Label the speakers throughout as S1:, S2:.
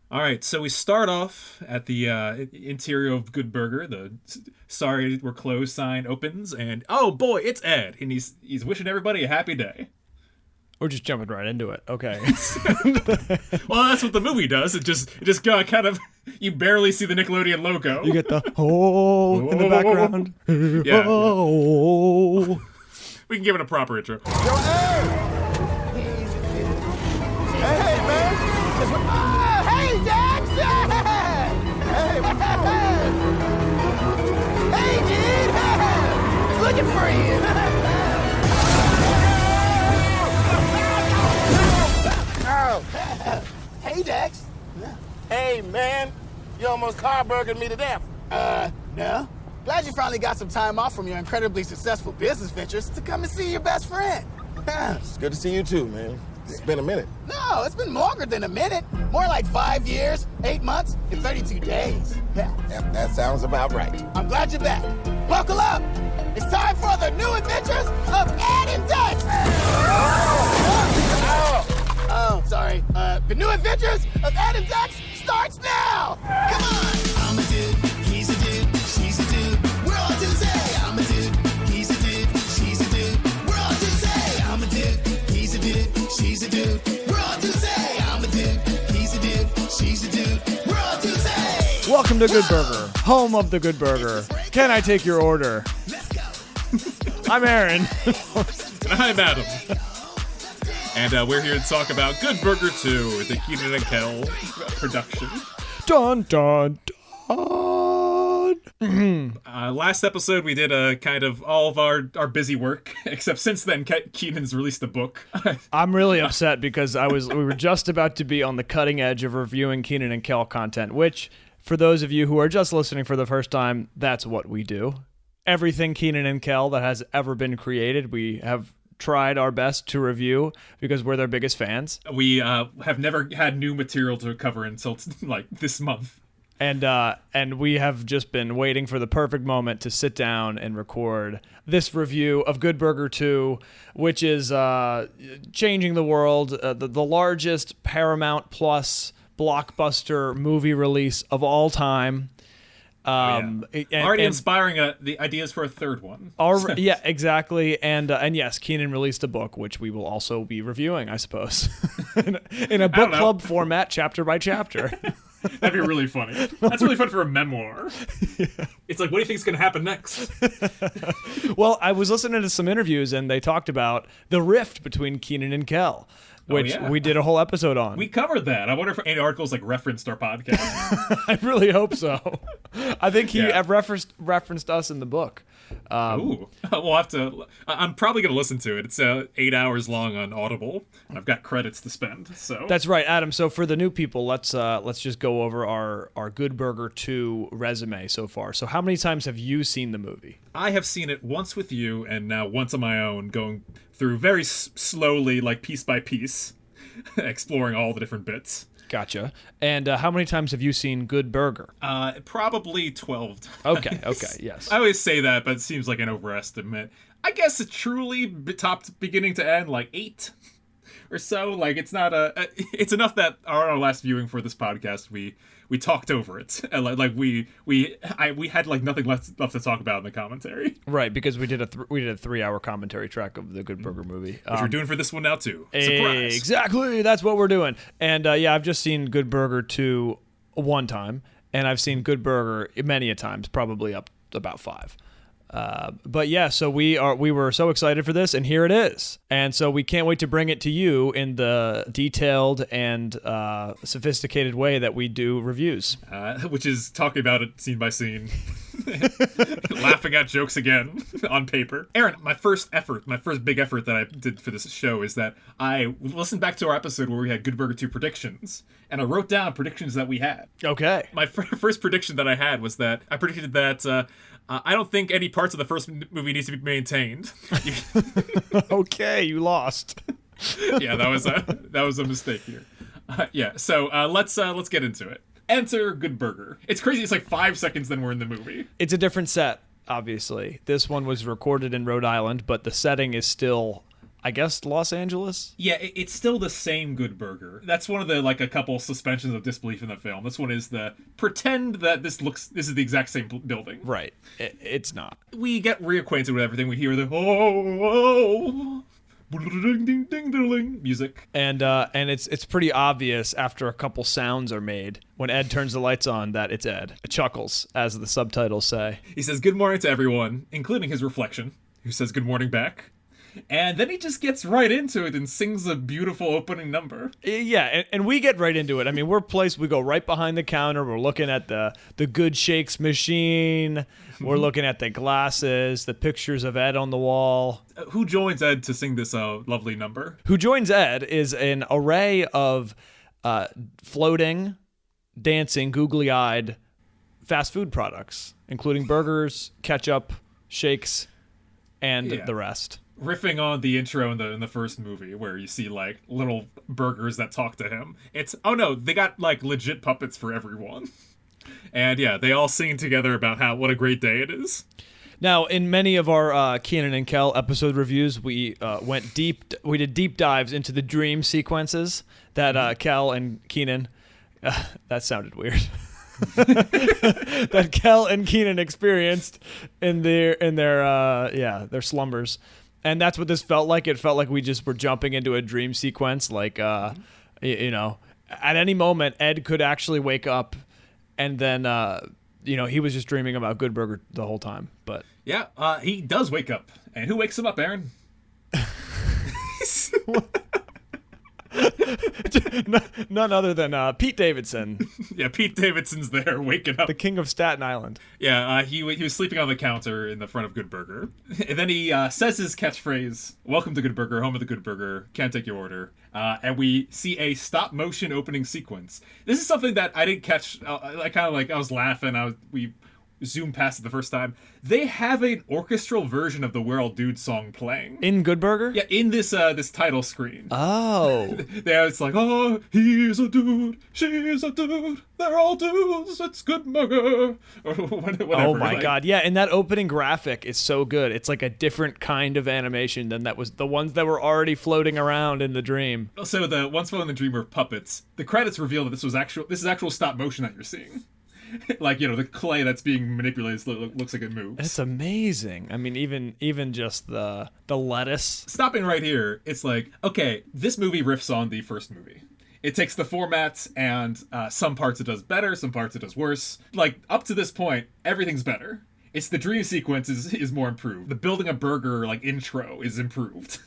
S1: All right, so we start off at the interior of Good Burger. The "Sorry we're closed" sign opens, and oh boy, it's Ed, and he's wishing everybody a happy day.
S2: We're just jumping right into it. Okay.
S1: Well, that's what the movie does. It just got kind of, you barely see the Nickelodeon logo.
S2: You get the oh in the background.
S1: Yeah.
S2: Oh.
S1: We can give it a proper intro.
S3: Yo, hey! Hey, man! Oh, hey, Dexter! Hey, what's up? Hey, dude! Looking for you! Oh. Hey, Dex. Hey, man. You almost car-burgered me to death. No. Glad you finally got some time off from your incredibly successful business ventures to come and see your best friend.
S4: It's good to see you too, man. It's been a minute.
S3: No, it's been longer than a minute. More like 5 years, 8 months, and 32 days.
S4: Yep, that sounds about right.
S3: I'm glad you're back. Buckle up. It's time for the new adventures of Ed and Dex. Oh, sorry. The new adventures of Ed and Dex starts now. Come on. I'm a dude. He's a dude. She's a dude. We're all dudes. Hey, I'm a dude. He's a dude. She's a dude. We're all dudes. Hey, I'm a dude. He's a dude. She's a dude. We're all dudes. Hey, I'm a dude. He's a dude. She's a dude. We're all dudes. Hey.
S2: Welcome to Good Burger, home of the Good Burger. Can I take your order? I'm Aaron.
S1: And I'm Adam. And we're here to talk about Good Burger 2, the Keenan and Kel production.
S2: Dun dun dun.
S1: Last episode, we did kind of all of our busy work, except since then, Keenan's released a book.
S2: I'm really upset because we were just about to be on the cutting edge of reviewing Keenan and Kel content, which, for those of you who are just listening for the first time, that's what we do. Everything Keenan and Kel that has ever been created, we have tried our best to review because we're their biggest fans.
S1: We have never had new material to cover until like this month.
S2: And we have just been waiting for the perfect moment to sit down and record this review of Good Burger 2, which is changing the world, the largest Paramount Plus blockbuster movie release of all time.
S1: Already inspiring the ideas for a third one.
S2: Yeah, exactly. And yes, Keenan released a book, which we will also be reviewing, I suppose, in a book club format, chapter by chapter.
S1: That'd be really funny. That's really fun for a memoir. Yeah. It's like, what do you think is going to happen next?
S2: Well, I was listening to some interviews, and they talked about the rift between Keenan and Kel, which we did a whole episode on.
S1: We covered that. I wonder if any articles referenced our podcast.
S2: I really hope so. I think he referenced us in the book.
S1: Ooh, we'll have to. I'm probably going to listen to it. It's 8 hours long on Audible. I've got credits to spend. So
S2: that's right, Adam. So for the new people, let's just go over our Good Burger 2 resume so far. So how many times have you seen the movie?
S1: I have seen it once with you, and now once on my own, going through very slowly, like piece by piece, exploring all the different bits.
S2: Gotcha. And how many times have you seen Good Burger?
S1: Probably 12 times.
S2: Okay, yes.
S1: I always say that, but it seems like an overestimate. I guess it truly topped beginning to end like 8 or so. Like, it's not it's enough that our last viewing for this podcast, we talked over it. Like we had like nothing left to talk about in the commentary.
S2: Right, because we did a 3-hour commentary track of the Good Burger movie.
S1: Which we're doing for this one now too. Surprise!
S2: Exactly, that's what we're doing. And I've just seen Good Burger 2 one time, and I've seen Good Burger many a times, probably up about 5. But yeah, so we were so excited for this, and here it is. And so we can't wait to bring it to you in the detailed and sophisticated way that we do reviews.
S1: Which is talking about it scene by scene. Laughing at jokes again on paper. Aaron, my first big effort that I did for this show is that I listened back to our episode where we had Good Burger 2 predictions, and I wrote down predictions that we had.
S2: Okay.
S1: My first prediction that I had was that I predicted that I don't think any parts of the first movie needs to be maintained.
S2: Okay, you lost.
S1: Yeah, that was a mistake here. So let's get into it. Enter Good Burger. It's crazy. It's like 5 seconds, then we're in the movie.
S2: It's a different set, obviously. This one was recorded in Rhode Island, but the setting is still I guess Los Angeles.
S1: Yeah, it's still the same Good Burger. That's one of the, like, a couple suspensions of disbelief in the film. This one is the pretend that this is the exact same building.
S2: Right. It's not.
S1: We get reacquainted with everything. We hear the oh, ding music.
S2: And it's pretty obvious after a couple sounds are made when Ed turns the lights on that it's Ed. It chuckles, as the subtitles say.
S1: He says good morning to everyone, including his reflection, who says good morning back. And then he just gets right into it and sings a beautiful opening number.
S2: Yeah, and we get right into it. I mean, we go right behind the counter. We're looking at the Good Shakes machine. We're looking at the glasses, the pictures of Ed on the wall.
S1: Who joins Ed to sing this lovely number?
S2: Who joins Ed is an array of floating, dancing, googly-eyed fast food products, including burgers, ketchup, shakes, and the rest.
S1: Riffing on the intro in the first movie where you see like little burgers that talk to him. It's they got like legit puppets for everyone. And yeah, they all sing together about what a great day it is.
S2: Now, in many of our Keenan and Kel episode reviews, we did deep dives into the dream sequences that Kel and Keenan that sounded weird. that Kel and Keenan experienced in their slumbers. And that's what this felt like. It felt like we just were jumping into a dream sequence. Like, at any moment, Ed could actually wake up, and then, he was just dreaming about Good Burger the whole time. But
S1: yeah, he does wake up. And who wakes him up, Aaron?
S2: None other than Pete Davidson.
S1: Yeah, Pete Davidson's there waking up.
S2: The king of Staten Island.
S1: Yeah, he was sleeping on the counter in the front of Good Burger. And then he says his catchphrase, "Welcome to Good Burger, home of the Good Burger, can't take your order." And we see a stop-motion opening sequence. This is something that I didn't catch. I was laughing. We zoomed past it the first time. They have an orchestral version of the We're All Dudes song playing.
S2: In Good Burger?
S1: Yeah, in this title screen.
S2: Oh.
S1: It's like, oh, he's a dude, she's a dude, they're all dudes, it's Good Burger. Or whatever.
S2: Oh my God. Yeah, and that opening graphic is so good. It's like a different kind of animation than that was the ones that were already floating around in the dream.
S1: So the ones floating in the dream were puppets. The credits reveal that this is actual stop motion that you're seeing. Like, the clay that's being manipulated looks like it moves.
S2: It's amazing. I mean, even just the lettuce.
S1: Stopping right here, it's like, okay, this movie riffs on the first movie. It takes the formats and some parts it does better, some parts it does worse. Like, up to this point, everything's better. It's the dream sequence is more improved. The building a burger, like, intro is improved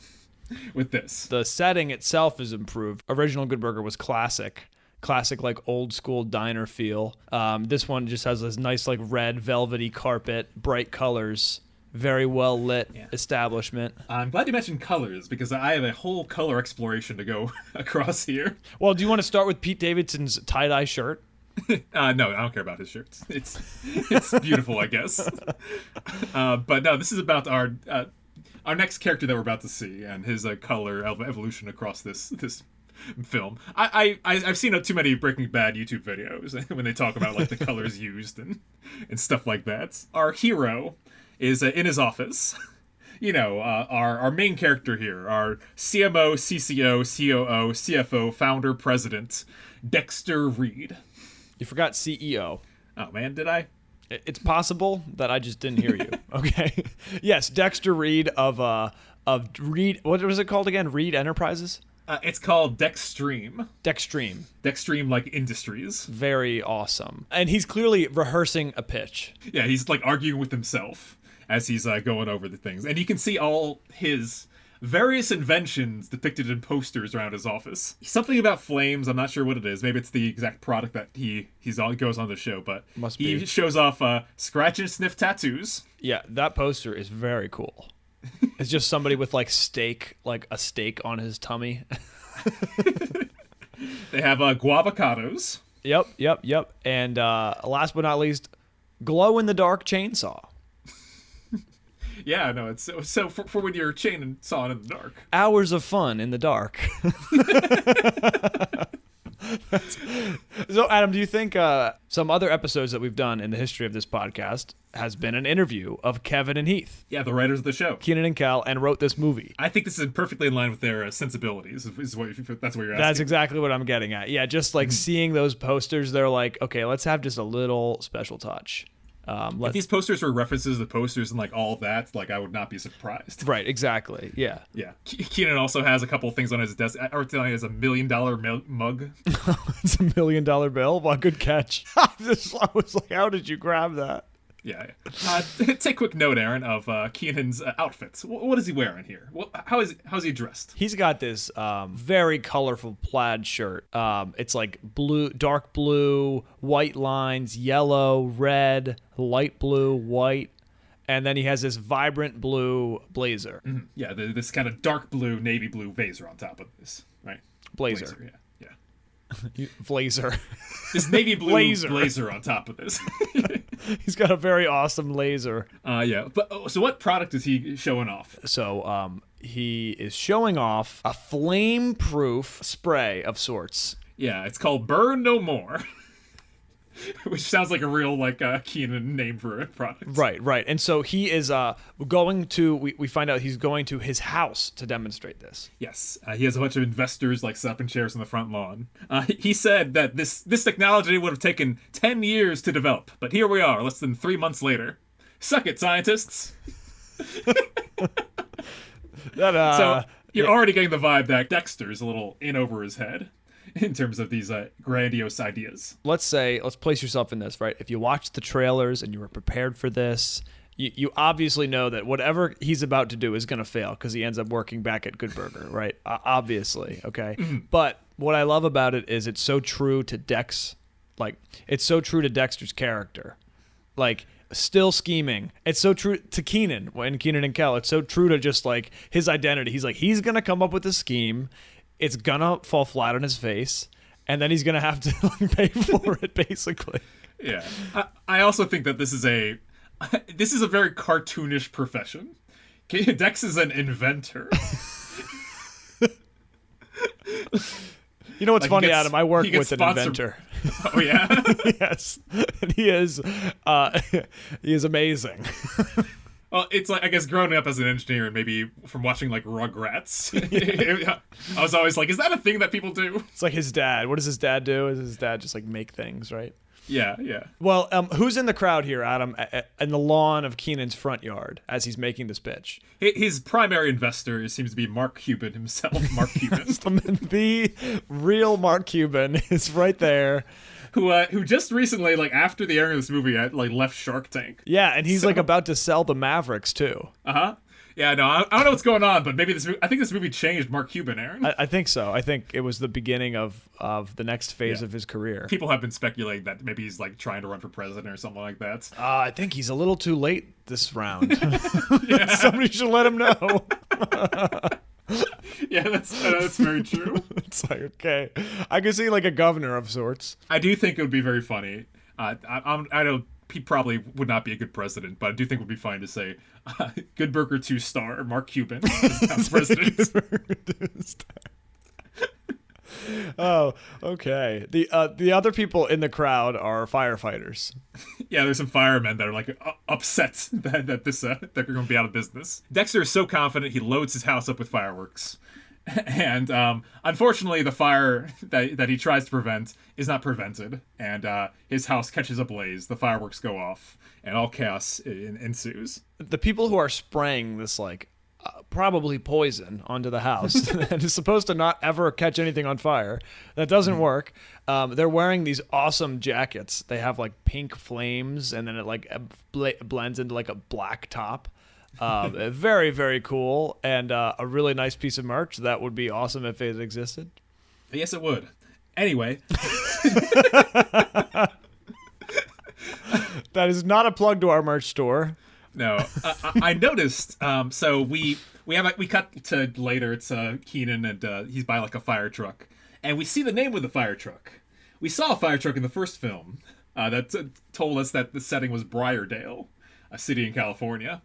S1: with this.
S2: The setting itself is improved. Original Good Burger was classic, like old school diner feel. This one just has this nice like red velvety carpet, bright colors, very well lit establishment.
S1: I'm glad you mentioned colors because I have a whole color exploration to go across here.
S2: Well, do you want to start with Pete Davidson's tie-dye shirt?
S1: No, I don't care about his shirts. It's beautiful, I guess. But no, this is about our next character that we're about to see and his color evolution across this film. I've seen too many Breaking Bad YouTube videos when they talk about like the colors used and stuff like that. Our hero is in his office. Our main character here, our CMO, CCO, COO, CFO, founder, president, Dexter Reid.
S2: You forgot CEO.
S1: Oh man, did I?
S2: It's possible that I just didn't hear you. Okay. Yes, Dexter Reid of Reid. What was it called again? Reid Enterprises.
S1: It's called Dextream.
S2: Dextream,
S1: like Industries.
S2: Very awesome. And he's clearly rehearsing a pitch.
S1: Yeah, he's like arguing with himself as he's going over the things. And you can see all his various inventions depicted in posters around his office. Something about flames, I'm not sure what it is. Maybe it's the exact product that he goes on the show, but he shows off scratch and sniff tattoos.
S2: Yeah, that poster is very cool. It's just somebody with like a steak on his tummy.
S1: They have guavocados.
S2: Yep. And last but not least, glow-in-the-dark chainsaw.
S1: Yeah, no, it's so for when you're chainsawing in the dark.
S2: Hours of fun in the dark. So, Adam, do you think some other episodes that we've done in the history of this podcast has been an interview of Kevin and Heath,
S1: Yeah, the writers of the show.
S2: Keenan and Kel, and wrote this movie?
S1: I think this is perfectly in line with their sensibilities. That's what you're asking.
S2: That's exactly what I'm getting at. Yeah, just like seeing those posters, they're like, okay, let's have just a little special touch.
S1: If these posters were references to the posters and like all of that, like I would not be surprised.
S2: Right, exactly. Yeah.
S1: Yeah. Keenan also has a couple of things on his desk. I wrote down he has $1 million mug.
S2: It's $1 million bill. Well, good catch. I was like, how did you grab that?
S1: Yeah. Take a quick note, Aaron, of Keenan's outfits. What is he wearing here? How's he dressed?
S2: He's got this very colorful plaid shirt. It's like blue, dark blue, white lines, yellow, red, light blue, white, and then he has this vibrant blue blazer.
S1: Mm-hmm. Yeah, this kind of dark blue, navy blue blazer on top of this, right?
S2: Blazer.
S1: Yeah.
S2: Blazer.
S1: This navy blue blazer on top of this.
S2: He's got a very awesome laser.
S1: Yeah. But so what product is he showing off?
S2: So he is showing off a flame-proof spray of sorts.
S1: Yeah, it's called Burn No More. Which sounds like a real Keenan name for a product.
S2: Right. And so he is going to, we find out he's going to his house to demonstrate this.
S1: Yes. He has a bunch of investors set up in chairs on the front lawn. He said that this technology would have taken 10 years to develop, but here we are, less than 3 months later. Suck it, scientists. So you're already getting the vibe that Dexter's a little in over his head in terms of these grandiose ideas.
S2: Let's place yourself in this, right? If you watched the trailers and you were prepared for this, you obviously know that whatever he's about to do is going to fail because he ends up working back at Good Burger, right? Obviously, okay?
S1: Mm-hmm.
S2: But what I love about it is it's so true to it's so true to Dexter's character. Like, still scheming. It's so true to Keenan and Kel. It's so true to just like his identity. He's like, he's going to come up with a scheme. It's gonna fall flat on his face, and then he's gonna have to pay for it, basically.
S1: Yeah, I also think that this is a very cartoonish profession. Dex is an inventor.
S2: You know what's funny, Adam? I work with an inventor.
S1: Oh yeah.
S2: Yes, and he is amazing.
S1: Well, it's like, I guess, growing up as an engineer and maybe from watching Rugrats, I was always like, is that a thing that people do?
S2: It's like his dad. What does his dad do? Is his dad just make things, right?
S1: Yeah.
S2: Well, who's in the crowd here, Adam, in the lawn of Keenan's front yard as he's making this pitch?
S1: His primary investor seems to be Mark Cuban himself. Mark Cuban.
S2: The real Mark Cuban is right there.
S1: Who just recently, after the airing of this movie, left Shark Tank.
S2: Yeah, and he's about to sell the Mavericks too.
S1: Yeah, no, I don't know what's going on, but maybe I think this movie changed Mark Cuban, Aaron.
S2: I think so. I think it was the beginning of the next phase of his career.
S1: People have been speculating that maybe he's trying to run for president or something like that.
S2: I think he's a little too late this round. Somebody should let him know.
S1: Yeah, that's very true.
S2: It's like, okay, I could see a governor of sorts.
S1: I do think it would be very funny. I know he probably would not be a good president, but I do think it would be fine to say Good Burger 2-star Mark Cuban as president.
S2: Oh, okay. The other people in the crowd are firefighters.
S1: Yeah, there's some firemen that are upset that they're going to be out of business. Dexter is so confident he loads his house up with fireworks, and unfortunately, the fire that he tries to prevent is not prevented, and his house catches ablaze. The fireworks go off, and all chaos ensues. The
S2: people who are spraying this probably poison onto the house and is supposed to not ever catch anything on fire. That doesn't work. They're wearing these awesome jackets. They have pink flames, and then it blends into a black top. Very, very cool, and a really nice piece of merch. That would be awesome if it existed.
S1: Yes, it would. Anyway.
S2: That is not a plug to our merch store.
S1: No, I noticed. So we cut to later. It's Keenan, and he's by a fire truck, and we see the name of the fire truck. We saw a fire truck in the first film that told us that the setting was Briardale, a city in California.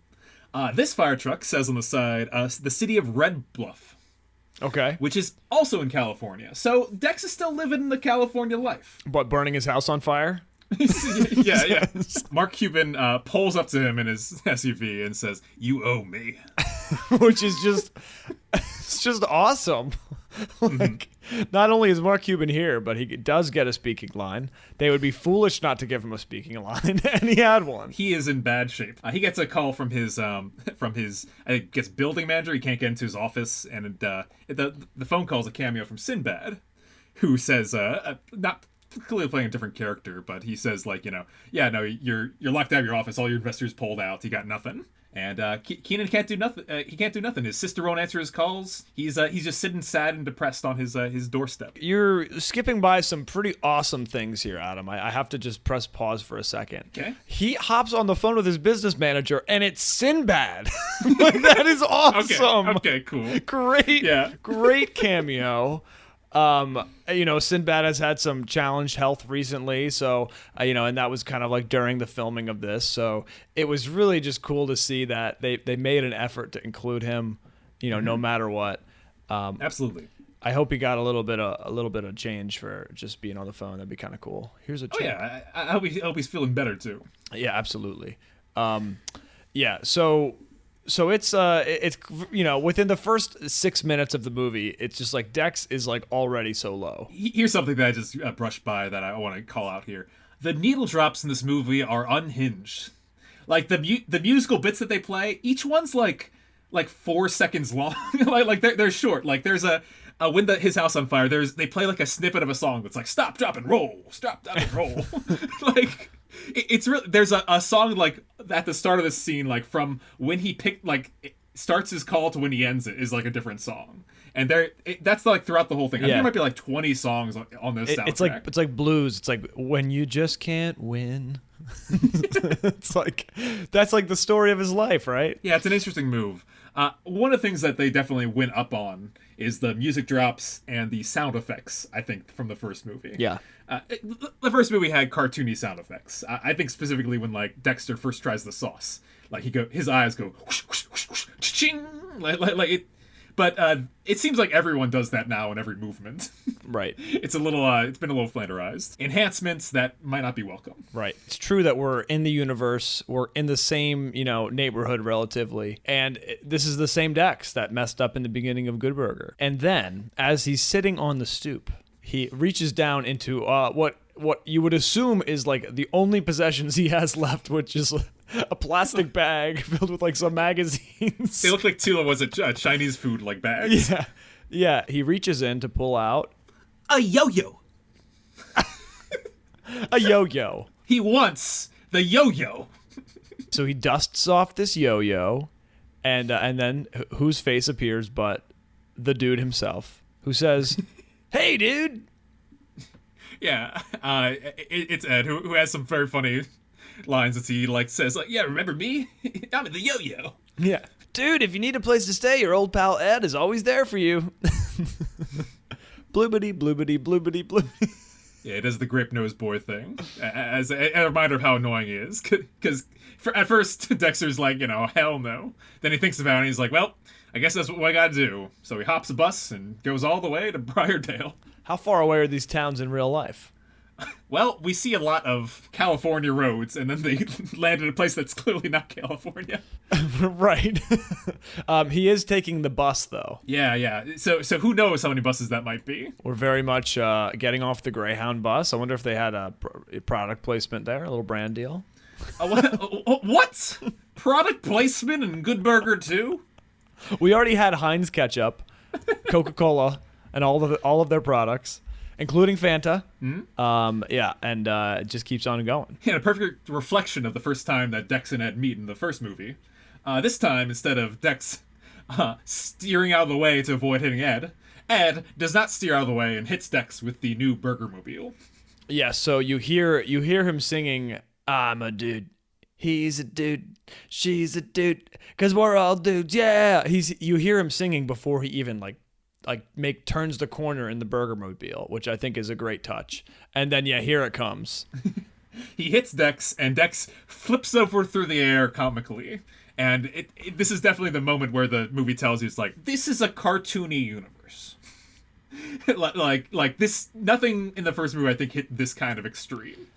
S1: This fire truck says on the side, the city of Red Bluff.
S2: Okay.
S1: which is also in California. So Dex is still living the California life.
S2: But burning his house on fire?
S1: Yeah. Mark Cuban pulls up to him in his SUV and says, "You owe me."
S2: Which is just, it's just awesome. Like, not only is Mark Cuban here, but he does get a speaking line. They would be foolish not to give him a speaking line, and he had one.
S1: He is in bad shape. He gets a call from his I guess building manager. He can't get into his office, and the phone call is a cameo from Sinbad, who says not clearly playing a different character, but he says like, yeah, no, you're locked out of your office. All your investors pulled out. You got nothing. And Keenan can't do nothing. He can't do nothing. His sister won't answer his calls. He's just sitting sad and depressed on his doorstep.
S2: You're skipping by some pretty awesome things here, Adam. I have to just press pause for a second.
S1: Okay.
S2: He hops on the phone with his business manager, and it's Sinbad. Like, that is awesome.
S1: Okay, cool.
S2: Great.
S1: Yeah.
S2: Great cameo. Sinbad has had some challenged health recently, so, and that was kind of like during the filming of this. So it was really just cool to see that they made an effort to include him, no matter what.
S1: Absolutely.
S2: I hope he got a little bit of change for just being on the phone. That'd be kind of cool. Here's a check.
S1: Oh yeah, I hope he's feeling better too.
S2: Yeah, absolutely. So it's within the first 6 minutes of the movie, it's just like Dex is like already so low.
S1: Here's something that I just brushed by that I want to call out here. The needle drops in this movie are unhinged. Like the musical bits that they play, each one's like 4 seconds long. like they're short. Like there's when his house on fire, they play like a snippet of a song that's like stop, drop, and roll, stop, drop, and roll. Like it's really, there's a song like at the start of the scene, like from when he starts his call to when he ends it is like a different song. And that's like throughout the whole thing. I think there might be like 20 songs on this soundtrack.
S2: It's like blues. It's like when you just can't win. It's like that's like the story of his life, right?
S1: Yeah, it's an interesting move. One of the things that they definitely went up on is the music drops and the sound effects, I think, from the first movie.
S2: Yeah.
S1: The first movie had cartoony sound effects. I think specifically when like Dexter first tries the sauce, like his eyes go whoosh, whoosh, whoosh, whoosh, ching, like it. But it seems like everyone does that now in every movement.
S2: Right.
S1: It's been a little flanderized. Enhancements that might not be welcome.
S2: Right. It's true that we're in the universe. We're in the same, neighborhood relatively. And this is the same Dex that messed up in the beginning of Good Burger. And then, as he's sitting on the stoop, he reaches down into what you would assume is like the only possessions he has left, which is a plastic bag filled with like some magazines.
S1: They look like two of Chinese food like bags.
S2: Yeah. He reaches in to pull out
S1: a yo-yo.
S2: A yo-yo.
S1: He wants the yo-yo.
S2: So he dusts off this yo-yo, and then whose face appears but the dude himself, who says, "Hey, dude."
S1: Yeah, it's Ed who has some very funny lines that he like says like, "Yeah, remember me? I'm in the yo-yo."
S2: Yeah, dude, if you need a place to stay, your old pal Ed is always there for you. Bloobity, bloobity, bloobity, bloobity.
S1: Yeah, it does the grape-nosed boy thing as a reminder of how annoying he is. Because at first, Dexter's like, hell no. Then he thinks about it and he's like, well, I guess that's what I gotta do. So he hops a bus and goes all the way to Briardale.
S2: How far away are these towns in real life?
S1: Well, we see a lot of California roads, and then they land in a place that's clearly not California.
S2: Right. He is taking the bus, though.
S1: Yeah. So who knows how many buses that might be?
S2: We're very much getting off the Greyhound bus. I wonder if they had a product placement there, a little brand deal.
S1: What? Product placement in Good Burger 2?
S2: We already had Heinz ketchup, Coca-Cola, and all of their products, including Fanta. Mm-hmm. And it just keeps on going.
S1: Yeah, a perfect reflection of the first time that Dex and Ed meet in the first movie. This time, instead of Dex steering out of the way to avoid hitting Ed does not steer out of the way and hits Dex with the new Burger-mobile.
S2: Yeah, so you hear him singing, "I'm a dude, he's a dude, she's a dude, 'cause we're all dudes, yeah." You hear him singing before he even turns the corner in the Burger-mobile, which I think is a great touch. And then here it comes.
S1: He hits Dex, and Dex flips over through the air comically. And this is definitely the moment where the movie tells you it's like, this is a cartoony universe. $100. like this, nothing in the first movie I think hit this kind of extreme.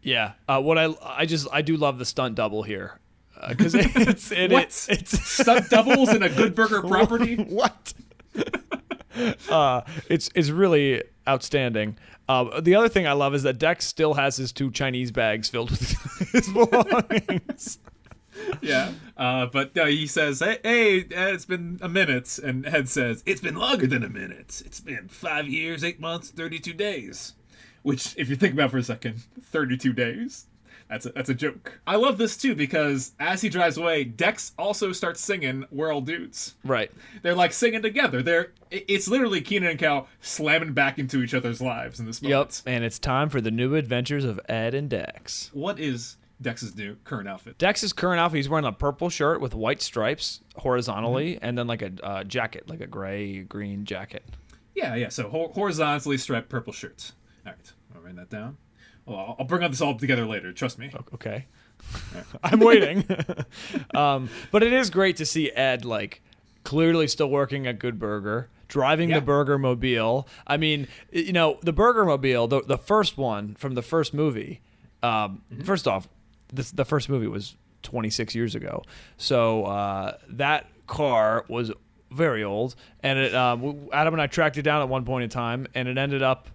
S2: Yeah. I do love the stunt double here. Because it's
S1: stunt doubles in a Good Burger property.
S2: What? It's really outstanding. The other thing I love is that Dex still has his 2 Chinese bags filled with his belongings.
S1: Yeah, but he says, hey, Ed, it's been a minute. And Ed says, it's been longer than a minute. It's been 5 years, 8 months, 32 days. Which, if you think about it for a second, 32 days. That's a joke. I love this too because as he drives away, Dex also starts singing "We're All Dudes."
S2: Right.
S1: They're like singing together. It's literally Keenan and Kel slamming back into each other's lives in this moment.
S2: Yep. And it's time for the new adventures of Ed and Dex.
S1: What is Dex's new current outfit?
S2: Dex's current outfit, he's wearing a purple shirt with white stripes horizontally, and then like a jacket, like a gray-green jacket.
S1: Yeah. So horizontally striped purple shirt. All right, I'll write that down. Well, I'll bring this all together later. Trust me.
S2: Okay. Right. I'm waiting. But it is great to see Ed like clearly still working at Good Burger, driving the Burger Mobile. I mean, the Burger Mobile, the first one from the first movie. First off, the first movie was 26 years ago, so that car was very old, and Adam and I tracked it down at one point in time, and it ended up.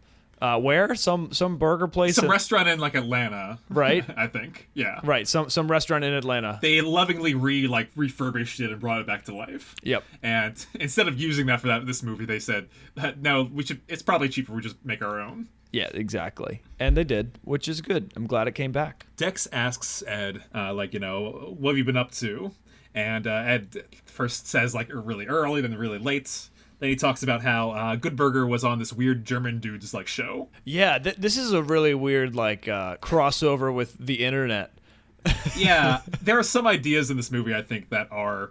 S2: Where? Some burger place?
S1: Some restaurant in like Atlanta.
S2: Right?
S1: I think. Yeah.
S2: Right. Some restaurant in Atlanta.
S1: They lovingly refurbished it and brought it back to life.
S2: Yep.
S1: And instead of using that for this movie, they said, no, it's probably cheaper we just make our own.
S2: Yeah, exactly. And they did, which is good. I'm glad it came back.
S1: Dex asks Ed, what have you been up to? And Ed first says really early, then really late. Then he talks about how Good Burger was on this weird German dude's show.
S2: Yeah, this is a really weird crossover with the internet.
S1: Yeah, there are some ideas in this movie I think that are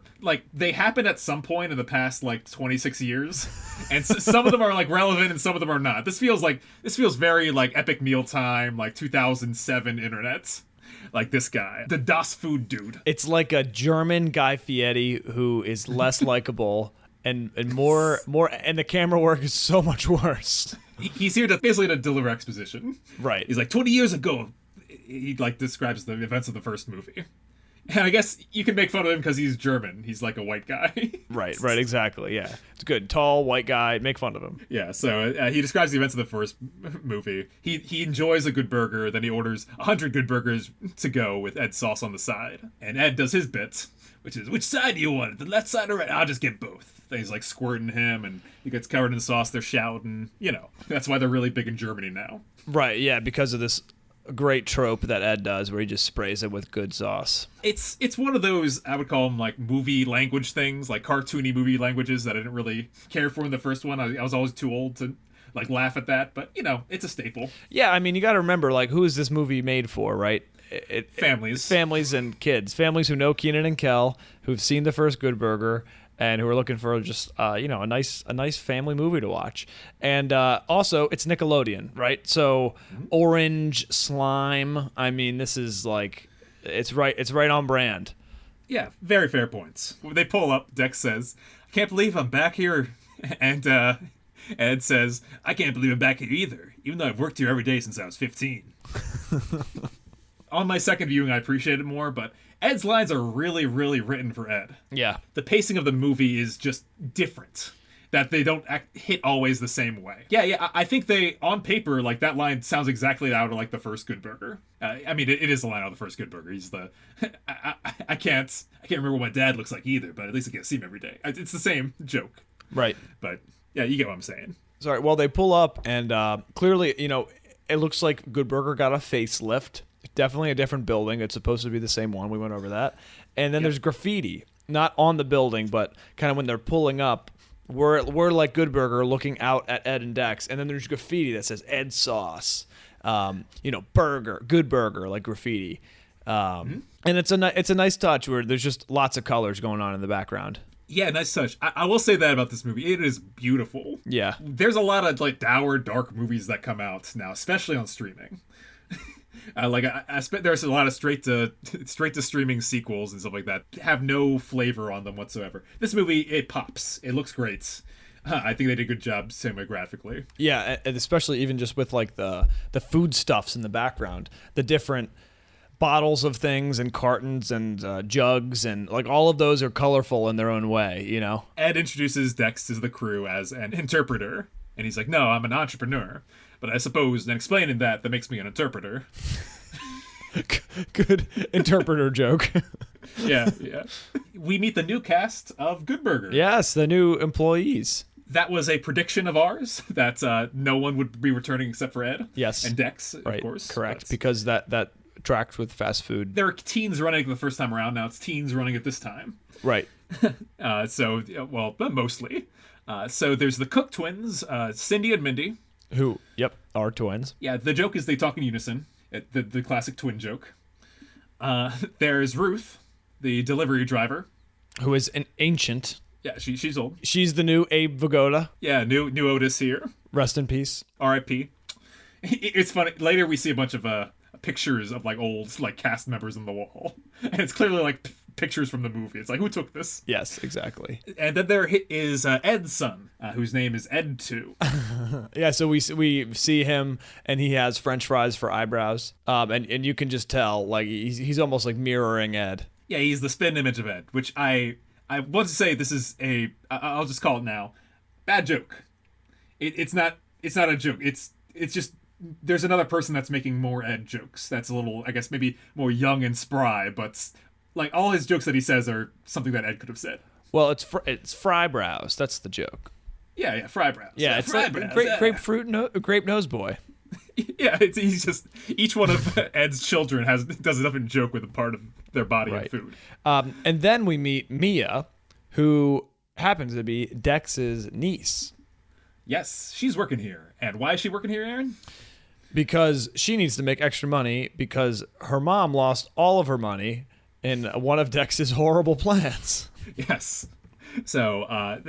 S1: they happened at some point in the past 26 years, and some of them are relevant and some of them are not. This feels very Epic Mealtime 2007 internet. This guy, the Das Food dude.
S2: It's like a German Guy Fieri who is less likable. And more, and the camera work is so much worse.
S1: He's here to basically deliver exposition.
S2: Right.
S1: He's 20 years ago, he describes the events of the first movie. And I guess you can make fun of him because he's German. He's a white guy.
S2: Right, exactly, yeah. It's good. Tall, white guy, make fun of him.
S1: Yeah, so he describes the events of the first movie. He enjoys a good burger, then he orders 100 good burgers to go with Ed's sauce on the side. And Ed does his bit, which is, which side do you want? The left side or right? I'll just get both. Then he's squirting him, and he gets covered in sauce. They're shouting. That's why they're really big in Germany now.
S2: Right, yeah, because of this great trope that Ed does where he just sprays it with good sauce.
S1: It's one of those, I would call them movie language things, cartoony movie languages that I didn't really care for in the first one. I was always too old to laugh at that, but it's a staple.
S2: Yeah, I mean, you got to remember who is this movie made for, right?
S1: Families
S2: and kids, families who know Keenan and Kel, who've seen the first Good Burger, and who are looking for just a nice family movie to watch. And also it's Nickelodeon, right? So orange slime. I mean, this is it's right on brand.
S1: Yeah, very fair points. When they pull up, Dex says, "I can't believe I'm back here," and Ed says, "I can't believe I'm back here either, even though I've worked here every day since I was 15." On my second viewing, I appreciate it more, but Ed's lines are really, really written for Ed.
S2: Yeah.
S1: The pacing of the movie is just different. That they don't hit always the same way. Yeah, I think they, on paper, that line sounds exactly out of the first Good Burger. I mean, it is the line out of the first Good Burger. He's the, I can't remember what my dad looks like either, but at least I get to see him every day. It's the same joke.
S2: Right.
S1: But yeah, you get what I'm saying.
S2: Sorry. Well, they pull up and clearly, it looks like Good Burger got a facelift. Definitely a different building. It's supposed to be the same one. We went over that. And then there's graffiti, not on the building, but kind of when they're pulling up. We're like Good Burger looking out at Ed and Dex, and then there's graffiti that says Ed sauce, burger, Good Burger, graffiti, and it's a nice touch where there's just lots of colors going on in the background.
S1: Yeah, nice touch. I will say that about this movie. It is beautiful.
S2: Yeah,
S1: there's a lot of dour, dark movies that come out now, especially on streaming. There's a lot of straight to streaming sequels and stuff like that have no flavor on them whatsoever. This movie, it pops. It looks great. I think they did a good job cinematographically.
S2: Yeah, and especially even just with like the foodstuffs in the background, the different bottles of things and cartons and jugs, and like all of those are colorful in their own way, you know?
S1: Ed introduces Dex to the crew as an interpreter, and he's like, no, I'm an entrepreneur. But I suppose in explaining that makes me an interpreter.
S2: Good interpreter joke.
S1: Yeah. We meet the new cast of Good Burger.
S2: Yes, the new employees.
S1: That was a prediction of ours, that no one would be returning except for Ed.
S2: Yes.
S1: And Dex, of
S2: Right,
S1: course.
S2: correct, because that tracked with fast food.
S1: There were teens running it the first time around. Now it's teens running it this time.
S2: Right.
S1: Mostly. So there's the Cook twins, Cindy and Mindy.
S2: Who, yep, are twins.
S1: Yeah, the joke is they talk in unison. The classic twin joke. There's Ruth, the delivery driver.
S2: Who is an ancient.
S1: Yeah, she's old.
S2: She's the new Abe Vigoda.
S1: Yeah, new Otis here.
S2: Rest in peace.
S1: R.I.P. It's funny. Later we see a bunch of pictures of like old like cast members on the wall, and it's clearly like pictures from the movie. It's like, who took this?
S2: Yes, exactly.
S1: And then there is Ed's son, whose name is Ed 2.
S2: Yeah, so we see him, and he has French fries for eyebrows, and you can just tell like he's almost like mirroring Ed.
S1: Yeah, he's the spin image of Ed, which I want to say this is I'll just call it now, bad joke. It's not a joke. It's just there's another person that's making more Ed jokes. That's a little, I guess, maybe more young and spry, but like all his jokes that he says are something that Ed could have said.
S2: Well, it's fry brows. That's the joke.
S1: Yeah, fry brows.
S2: Yeah, it's
S1: fry
S2: like
S1: brows.
S2: grape nose boy.
S1: Yeah, he's just each one of Ed's children does a different joke with a part of their body and food.
S2: And then we meet Mia, who happens to be Dex's niece.
S1: Yes, she's working here. And why is she working here, Aaron?
S2: Because she needs to make extra money because her mom lost all of her money in one of Dex's horrible plans.
S1: Yes. So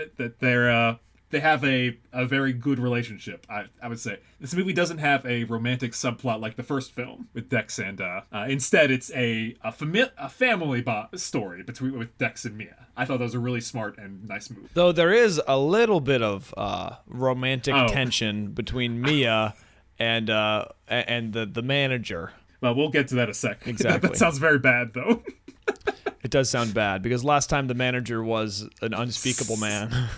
S1: they have a very good relationship, I would say. This movie doesn't have a romantic subplot like the first film with Dex and instead it's a family story with Dex and Mia. I thought that was a really smart and nice move.
S2: Though there is a little bit of romantic tension between Mia and the manager.
S1: Well, we'll get to that in a sec.
S2: Exactly.
S1: That sounds very bad, though.
S2: It does sound bad because last time the manager was an unspeakable man.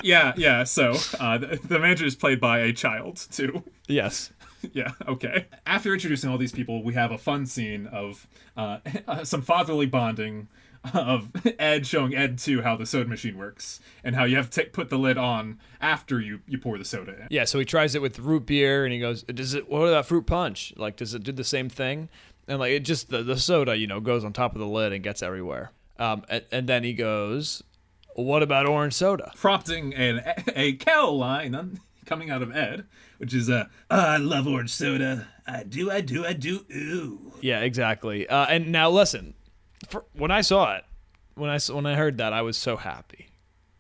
S1: Yeah. So the manager is played by a child too.
S2: Yes.
S1: Yeah. Okay. After introducing all these people, we have a fun scene of some fatherly bonding of Ed showing Ed 2 how the soda machine works and how you have to put the lid on after you pour the soda in.
S2: Yeah. So he tries it with root beer and he goes, what about fruit punch? Like, does it do the same thing? And like it just the soda, goes on top of the lid and gets everywhere. And then he goes, what about orange soda?
S1: Prompting a Kel line coming out of Ed, which is I love orange soda. I do. Ooh.
S2: Yeah, exactly. And now listen, when I saw it, when I heard that, I was so happy.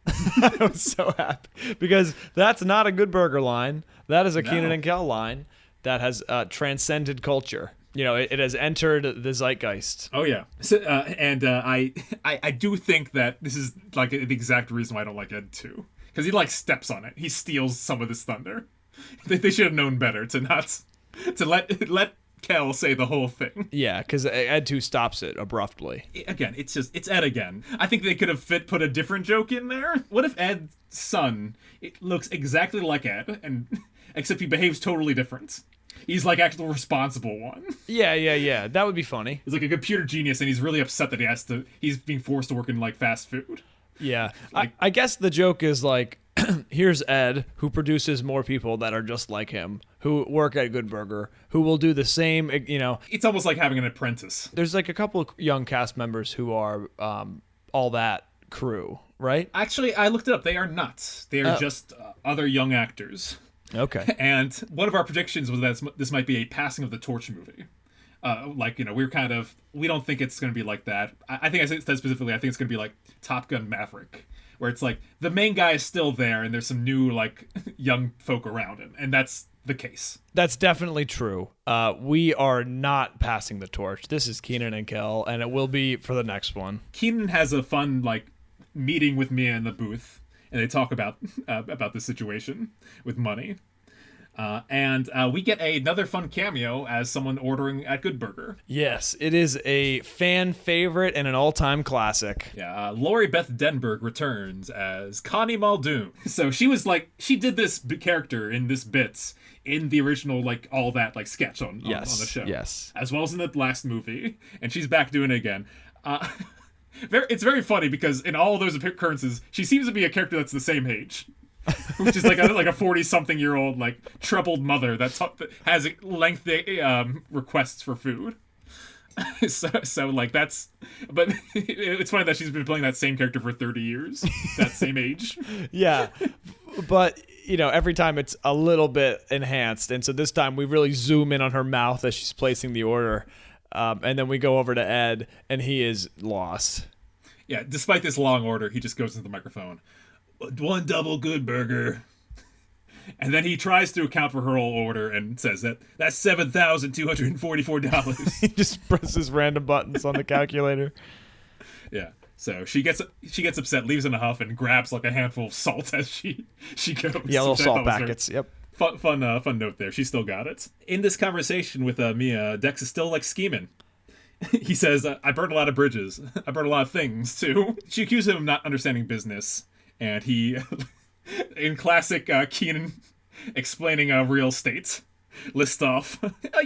S2: I was so happy because that's not a Good Burger line. That is a Keenan and Kel line that has transcended culture. It has entered the zeitgeist.
S1: Oh yeah. So, I do think that this is like the exact reason why I don't like Ed 2. Because he like steps on it. He steals some of this thunder. They should have known better to let Kel say the whole thing.
S2: Yeah, because Ed 2 stops it abruptly.
S1: Again, it's Ed again. I think they could have put a different joke in there. What if Ed's son looks exactly like Ed, except he behaves totally different? He's like actually the responsible one.
S2: Yeah. That would be funny.
S1: He's like a computer genius, and he's really upset that he's being forced to work in like fast food.
S2: Yeah, I guess the joke is like, here's Ed, who produces more people that are just like him, who work at Good Burger, who will do the same,
S1: It's almost like having an apprentice.
S2: There's like a couple of young cast members who are all that crew, right?
S1: Actually, I looked it up. They are not. They are just other young actors.
S2: Okay.
S1: And one of our predictions was that this might be a passing of the torch movie. We don't think it's going to be like that. I think I said specifically, I think it's going to be like Top Gun Maverick, where it's like the main guy is still there and there's some new like young folk around him. And that's the case.
S2: That's definitely true. We are not passing the torch. This is Keenan and Kel, and it will be for the next one.
S1: Keenan has a fun like meeting with Mia in the booth. and they talk about the situation with money. And we get another fun cameo as someone ordering at Good Burger.
S2: Yes, it is a fan favorite and an all-time classic.
S1: Yeah, Lori Beth Denberg returns as Connie Muldoon. So she did this character in this bits in the original, all that, sketch on the show.
S2: Yes.
S1: As well as in the last movie. And she's back doing it again. It's very funny because in all those occurrences, she seems to be a character that's the same age. Which is like a 40-something-year-old troubled mother that has lengthy requests for food. so that's, but it's funny that she's been playing that same character for 30 years, that same age.
S2: Yeah, but every time it's a little bit enhanced, and so this time we really zoom in on her mouth as she's placing the order, and then we go over to Ed, and he is lost.
S1: Yeah, despite this long order, he just goes into the microphone. 1 double Good Burger. And then he tries to account for her whole order and says that's $7,244.
S2: He just presses random buttons on the calculator.
S1: Yeah. So she gets upset, leaves in a huff, and grabs a handful of salt as she goes.
S2: Yeah, little salt packets. Yep.
S1: Fun note there. She still got it. In this conversation with Mia, Dex is still scheming. He says, I burned a lot of bridges. I burned a lot of things too. She accuses him of not understanding business. And he, in classic Keenan explaining real estate, lists off,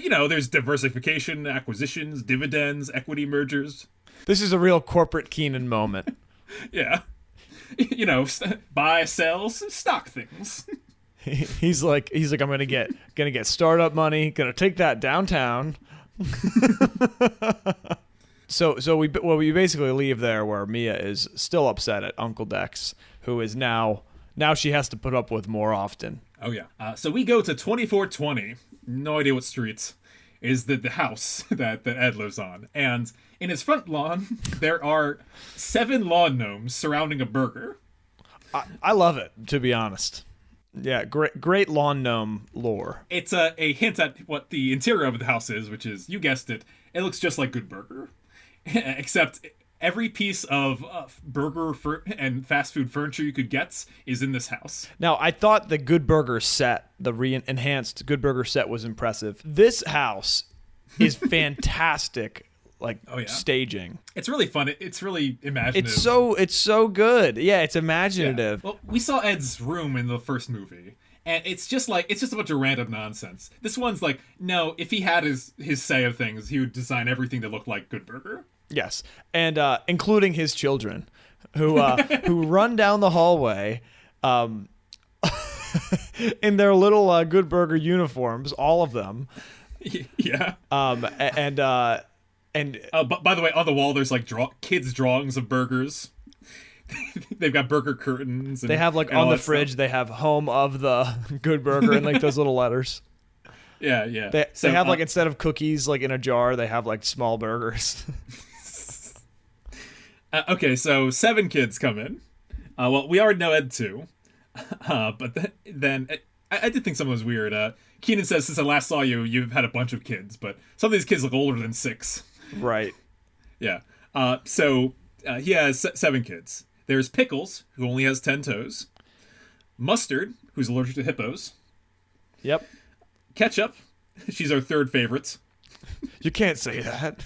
S1: there's diversification, acquisitions, dividends, equity mergers.
S2: This is a real corporate Keenan moment.
S1: Yeah. Buy, sells, stock things.
S2: He's like, I'm gonna get startup money, gonna take that downtown. So we basically leave there where Mia is still upset at Uncle Dex, who is now she has to put up with more often.
S1: Oh yeah. So we go to 2420. No idea what streets is the house that Ed lives on, and in his front lawn there are 7 lawn gnomes surrounding a burger.
S2: I love it, to be honest. Yeah, great lawn gnome lore.
S1: It's a hint at what the interior of the house is, which is, you guessed it, it looks just like Good Burger. Except every piece of burger and fast food furniture you could get is in this house.
S2: Now, I thought the Good Burger set, the enhanced Good Burger set, was impressive. This house is fantastic, staging.
S1: It's really fun. It's really imaginative.
S2: It's so good. Yeah, it's imaginative.
S1: Yeah. Well, we saw Ed's room in the first movie. And it's just a bunch of random nonsense. This one's no, if he had his say of things, he would design everything to look like Good Burger.
S2: Yes, and including his children, who run down the hallway, in their little Good Burger uniforms, all of them.
S1: Yeah.
S2: And by
S1: the way, on the wall there's kids' drawings of burgers. They've got burger curtains. And,
S2: they have on the fridge stuff. They have home of the Good Burger and those little letters.
S1: Yeah, yeah.
S2: They have instead of cookies in a jar, they have small burgers.
S1: Okay, so 7 kids come in. Well, we already know Ed too. But then I did think something was weird. Keenan says, since I last saw you, you've had a bunch of kids, but some of these kids look older than 6.
S2: Right.
S1: Yeah. So he has 7 kids. There's Pickles, who only has 10 toes. Mustard, who's allergic to hippos.
S2: Yep.
S1: Ketchup, she's our 3rd favorite.
S2: You can't say that.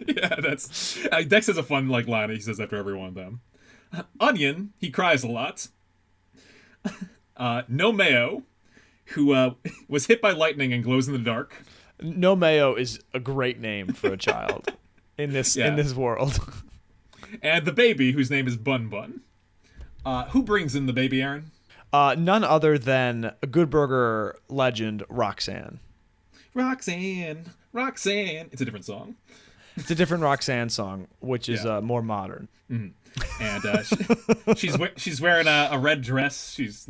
S1: Yeah, that's... Dex has a fun line he says after every one of them. Onion, he cries a lot. No Mayo, who was hit by lightning and glows in the dark.
S2: No Mayo is a great name for a child in this world.
S1: And the baby, whose name is Bun Bun. Who brings in the baby, Aaron?
S2: None other than a Good Burger legend, Roxanne.
S1: Roxanne. It's a different song.
S2: It's a different Roxanne song, which is more modern.
S1: Mm-hmm. And she's wearing a red dress. She's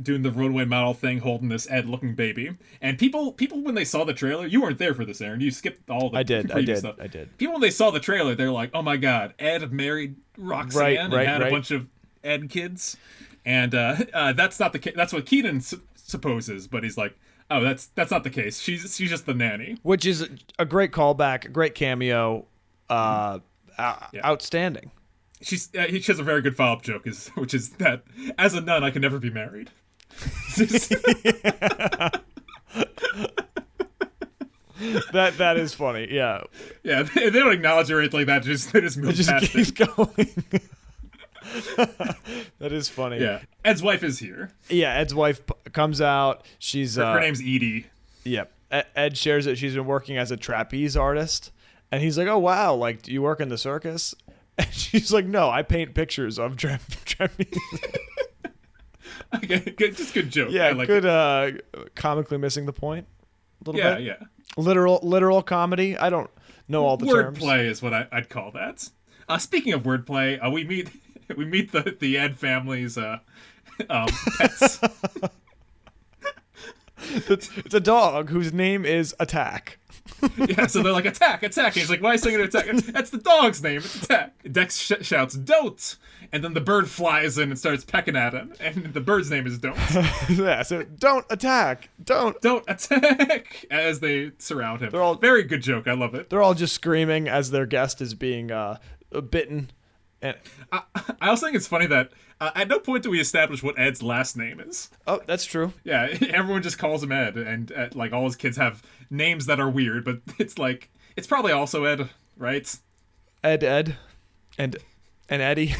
S1: doing the roadway model thing, holding this Ed-looking baby. And people when they saw the trailer, you weren't there for this, Aaron. You skipped all the previous stuff.
S2: I did.
S1: People when they saw the trailer, they're like, "Oh my God, Ed married Roxanne and had a bunch of Ed kids." And that's not the case. That's what Keenan supposes, but he's like, "Oh, that's not the case. She's just the nanny."
S2: Which is a great callback, great cameo, outstanding.
S1: She has a very good follow-up joke, which is that as a nun I can never be married.
S2: That is funny. Yeah.
S1: Yeah, they don't acknowledge her or anything like that. They just move
S2: It just
S1: past
S2: keeps
S1: it.
S2: going. That is funny.
S1: Yeah, Ed's wife is here.
S2: Yeah, Ed's wife comes out. She's
S1: Her name's Edie.
S2: Yep. Ed shares that she's been working as a trapeze artist, and he's like, "Oh wow, like do you work in the circus?" And she's like, "No, I paint pictures of trapeze."
S1: Okay, just good joke.
S2: Yeah,
S1: I like
S2: good.
S1: it.
S2: Comically missing the point. A little
S1: Yeah,
S2: bit.
S1: yeah.
S2: Literal comedy. I don't know all the terms.
S1: Wordplay is what I'd call that. Speaking of wordplay, we meet the Ed family's pets.
S2: It's a dog whose name is Attack.
S1: Yeah, so they're like, attack, attack. And he's like, why are you saying attack? That's the dog's name. It's Attack. Dex shouts, don't. And then the bird flies in and starts pecking at him. And the bird's name is Don't.
S2: Yeah, so don't attack. Don't.
S1: Don't attack as they surround him.
S2: They're all-
S1: Very good joke. I love it.
S2: They're all just screaming as their guest is being bitten. And
S1: I also think it's funny that at no point do we establish what Ed's last name is.
S2: oh, that's true.
S1: Yeah, everyone just calls him Ed, and like all his kids have names that are weird, but it's probably also Ed, right?
S2: Ed, and Eddie.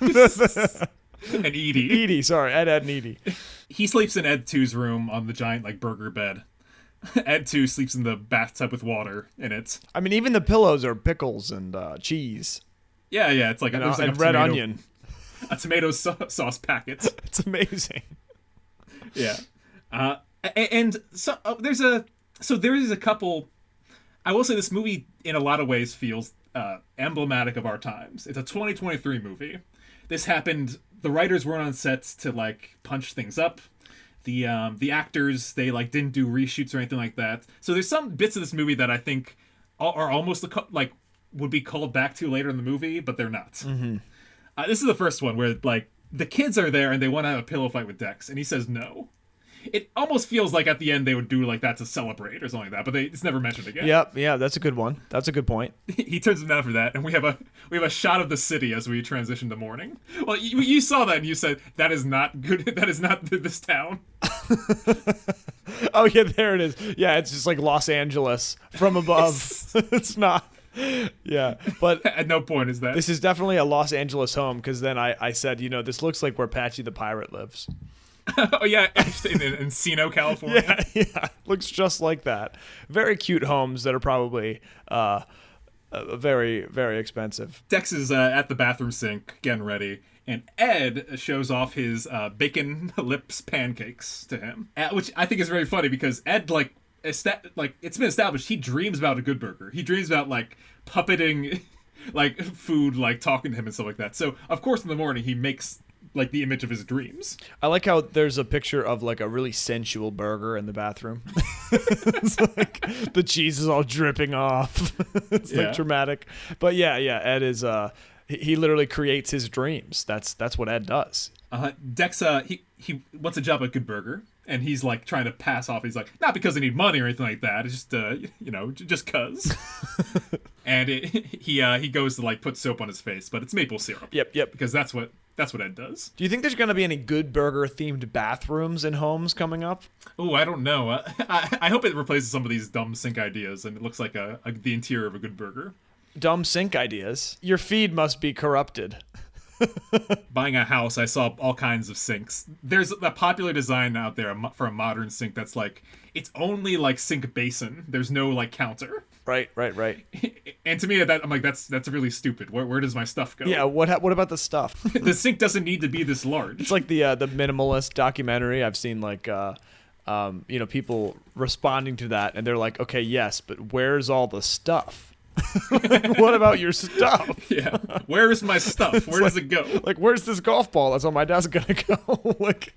S1: And Edie.
S2: Edie, sorry, Ed, and Edie.
S1: He sleeps in Ed 2's room on the giant like burger bed. Ed 2 sleeps in the bathtub with water in it.
S2: I mean, even the pillows are pickles and cheese
S1: Yeah, it's like
S2: and,
S1: there's like
S2: and
S1: a
S2: red
S1: tomato,
S2: onion.
S1: a tomato sauce packet.
S2: It's amazing.
S1: Yeah, and so there is a couple. I will say this movie, in a lot of ways, feels emblematic of our times. It's a 2023 movie. This happened. The writers weren't on sets to like punch things up. The actors, they like didn't do reshoots or anything like that. So there's some bits of this movie that I think are almost like would be called back to later in the movie, but they're not. Mm-hmm. This is the first one where like the kids are there and they want to have a pillow fight with Dex, and he says no. It almost feels like at the end they would do like that to celebrate or something like that, but it's never mentioned again.
S2: Yep, yeah, that's a good one. That's a good point.
S1: He turns him down for that, and we have a shot of the city as we transition to morning. Well, you saw that and you said that is not good. That is not this town.
S2: Oh yeah, there it is. Yeah, it's just like Los Angeles from above. It's not. Yeah, but
S1: At no point is that.
S2: this is definitely a Los Angeles home because then I said, this looks like where Patchy the Pirate lives.
S1: Oh yeah, in Encino, California.
S2: Yeah, looks just like that. Very cute homes that are probably very, very expensive.
S1: Dex is at the bathroom sink getting ready, and Ed shows off his bacon lips pancakes to him, which I think is very funny because Ed it's been established he dreams about a good burger. He dreams about like puppeting like food, like talking to him and stuff like that. So of course in the morning he makes like the image of his dreams.
S2: I like how there's a picture of like a really sensual burger in the bathroom. It's like the cheese is all dripping off. It's like dramatic. But yeah, Ed is he literally creates his dreams. That's what Ed does.
S1: Dex he wants a job at Good Burger, and he's like trying to pass off. He's like, not because I need money or anything like that. It's just just cause. And he goes to like put soap on his face, but it's maple syrup.
S2: Yep.
S1: Because that's what Ed does.
S2: Do you think there's going to be any Good Burger themed bathrooms in homes coming up?
S1: Oh, I don't know. I hope it replaces some of these dumb sink ideas, and it looks like the interior of a Good Burger.
S2: Dumb sink ideas. Your feed must be corrupted.
S1: Buying a house, I saw all kinds of sinks. There's a popular design out there for a modern sink that's like it's only like sink basin. There's no like counter.
S2: Right.
S1: And to me, I'm like that's really stupid. Where does my stuff go?
S2: Yeah. What about the stuff?
S1: The sink doesn't need to be this large.
S2: It's like the minimalist documentary. I've seen like people responding to that, and they're like, okay, yes, but where's all the stuff? What about your stuff?
S1: Yeah. Where is my stuff? Where does it go?
S2: Like, where's this golf ball that's on my desk gonna go? Like,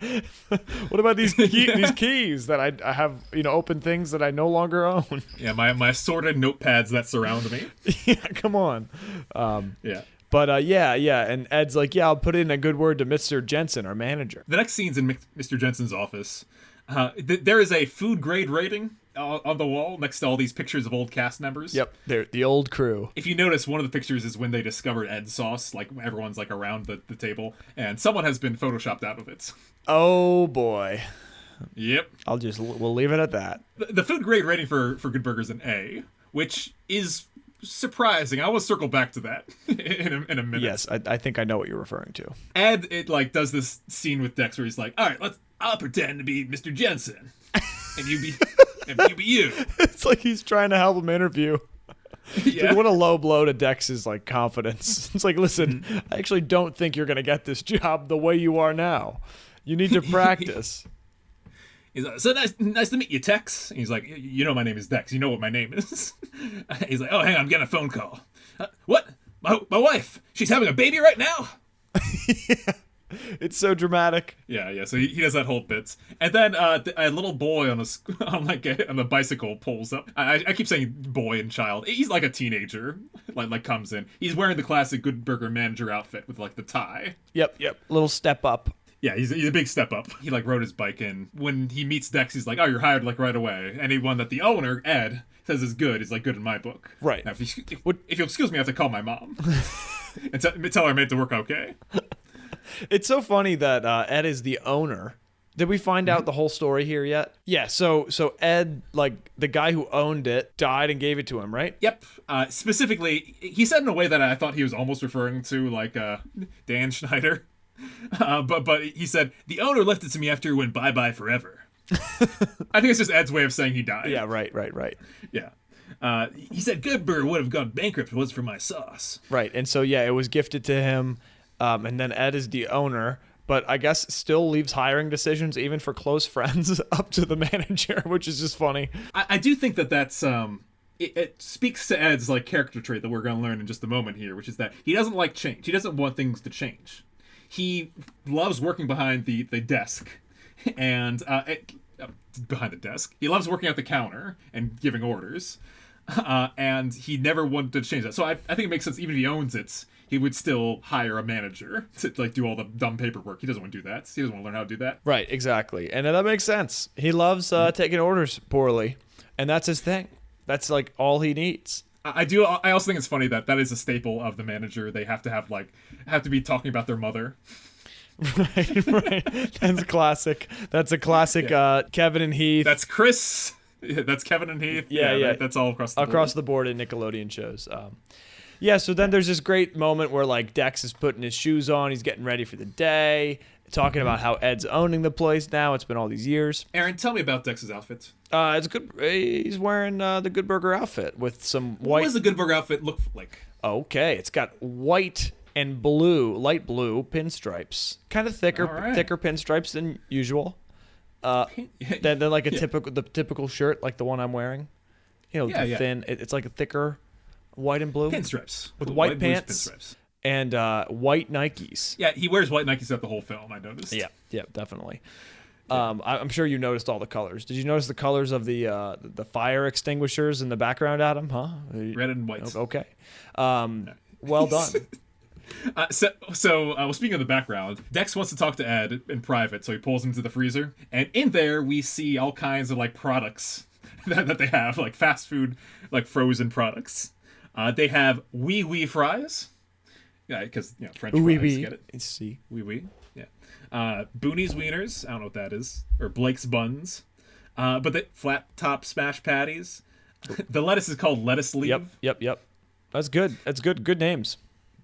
S2: what about these keys that I have, open things that I no longer own?
S1: Yeah, my assorted notepads that surround me.
S2: Yeah, come on.
S1: Yeah.
S2: But yeah, and Ed's like, yeah, I'll put in a good word to Mr. Jensen, our manager.
S1: The next scene's in Mr. Jensen's office. There is a food grade rating on the wall next to all these pictures of old cast members.
S2: Yep, they're the old crew.
S1: If you notice, one of the pictures is when they discovered Ed's sauce, like everyone's like around the table, and someone has been photoshopped out of it.
S2: Oh boy.
S1: Yep.
S2: We'll leave it at that.
S1: The food grade rating for Good Burger is an A, which is surprising. I will circle back to that in a minute.
S2: Yes, I think I know what you're referring to.
S1: Ed, like does this scene with Dex where he's like, all right, I'll pretend to be Mr. Jensen, and you be you.
S2: It's like he's trying to help him interview.
S1: Yeah.
S2: Dude, what a low blow to Dex's like confidence. It's like, listen, I actually don't think you're gonna get this job the way you are now. You need to practice.
S1: He's like, so nice to meet you, Tex. And he's like, you know my name is Dex. You know what my name is. He's like, oh, hang on, I'm getting a phone call. What? My wife? She's having a baby right now?
S2: Yeah. It's so dramatic.
S1: Yeah. So he does that whole bit, and then a little boy on the bicycle pulls up. I keep saying boy and child. He's like a teenager. Like comes in. He's wearing the classic Good Burger manager outfit with like the tie.
S2: Yep. Little step up.
S1: Yeah, he's a big step up. He like rode his bike in. When he meets Dex, he's like, "Oh, you're hired like right away." Anyone that the owner Ed says is good is like good in my book.
S2: Right.
S1: Now, if you'll excuse me, I have to call my mom and tell her I made it work okay.
S2: It's so funny that Ed is the owner. Did we find out the whole story here yet? Yeah. So Ed, like the guy who owned it, died and gave it to him, right?
S1: Yep. Specifically, he said in a way that I thought he was almost referring to like Dan Schneider. But he said, the owner left it to me after he went bye-bye forever. I think it's just Ed's way of saying he died.
S2: Yeah, right.
S1: Yeah. He said Good Burger would have gone bankrupt if it wasn't for my sauce.
S2: Right, and so, yeah, it was gifted to him, and then Ed is the owner, but I guess still leaves hiring decisions, even for close friends, up to the manager, which is just funny.
S1: I do think that's... It speaks to Ed's like character trait that we're going to learn in just a moment here, which is that he doesn't like change. He doesn't want things to change. He loves working behind the desk, and behind the desk. He loves working at the counter and giving orders, and he never wanted to change that. So I think it makes sense. Even if he owns it, he would still hire a manager to like do all the dumb paperwork. He doesn't want to do that. He doesn't want to learn how to do that.
S2: Right, exactly, and that makes sense. He loves taking orders poorly, and that's his thing. That's like all he needs.
S1: I also think it's funny that is a staple of the manager. They have to be talking about their mother.
S2: Right. That's a classic Kevin and Heath.
S1: That's Chris. That's Kevin and Heath.
S2: Yeah.
S1: That's all across
S2: the board in Nickelodeon shows. So then there's this great moment where like Dex is putting his shoes on. He's getting ready for the day. Talking about how Ed's owning the place now. It's been all these years.
S1: Aaron, tell me about Dex's outfit.
S2: It's good. He's wearing the Good Burger outfit with some white.
S1: What does the Good Burger outfit look like?
S2: Okay, it's got white and blue, light blue pinstripes. Kind of thicker pinstripes than usual. Than like the typical shirt, like the one I'm wearing. You know, thin. It's like a thicker white and blue
S1: pinstripes
S2: with white pants. Pinstripes. And white Nikes.
S1: Yeah, he wears white Nikes throughout the whole film, I noticed.
S2: Yeah, definitely. I'm sure you noticed all the colors. Did you notice the colors of the fire extinguishers in the background, Adam? Huh?
S1: Red and white.
S2: Okay. Well done.
S1: Speaking of the background, Dex wants to talk to Ed in private, so he pulls him to the freezer. And in there, we see all kinds of like products that they have, like fast food, like frozen products. They have wee fries. Yeah, because French fries. Get it?
S2: See,
S1: wee. Yeah. Booney's Wieners. I don't know what that is. Or Blake's Buns. But the flat top smash patties. The lettuce is called lettuce leaf.
S2: Yep. That's good. Good names.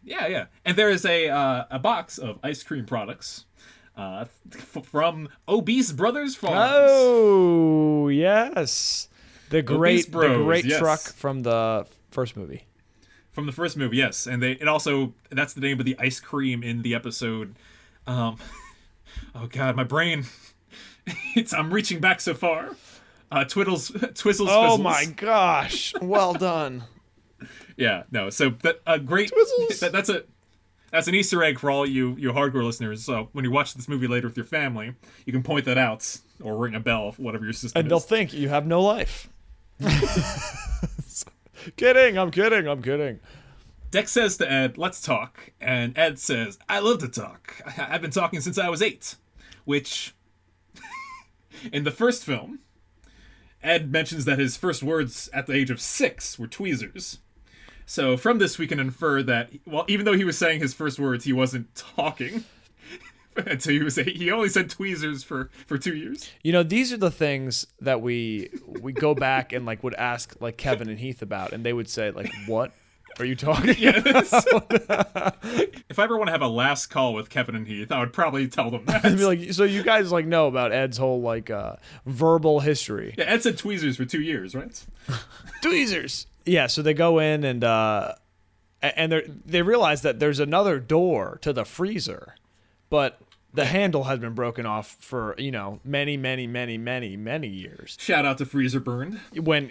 S1: Yeah. And there is a box of ice cream products from Obese Brothers Farms.
S2: Oh yes, the great
S1: yes.
S2: truck from the first movie.
S1: From the first movie, yes, and that's the name of the ice cream in the episode. Oh God, my brain! I'm reaching back so far. Twizzles.
S2: Oh
S1: Fizzles.
S2: my gosh! Well done.
S1: Yeah, no. So great.
S2: Twizzles.
S1: That's an Easter egg for all you hardcore listeners. So when you watch this movie later with your family, you can point that out or ring a bell, whatever your system is.
S2: And they'll think you have no life. Kidding. I'm kidding.
S1: Dex says to Ed, let's talk. And Ed says, I love to talk. I've been talking since I was 8. Which, in the first film, Ed mentions that his first words at the age of 6 were tweezers. So from this, we can infer that, well, even though he was saying his first words, he wasn't talking. Until he only said tweezers for 2 years.
S2: You know, these are the things that we go back and like would ask like Kevin and Heath about, and they would say like, "What are you talking about?"
S1: If I ever want to have a last call with Kevin and Heath, I would probably tell them that.
S2: I'd be like, "So you guys like know about Ed's whole like verbal history?"
S1: Yeah, Ed said tweezers for 2 years, right?
S2: Tweezers. Yeah. So they go in and they realize that there's another door to the freezer, but the handle has been broken off for, you know, many years.
S1: Shout out to Freezer Burned.
S2: When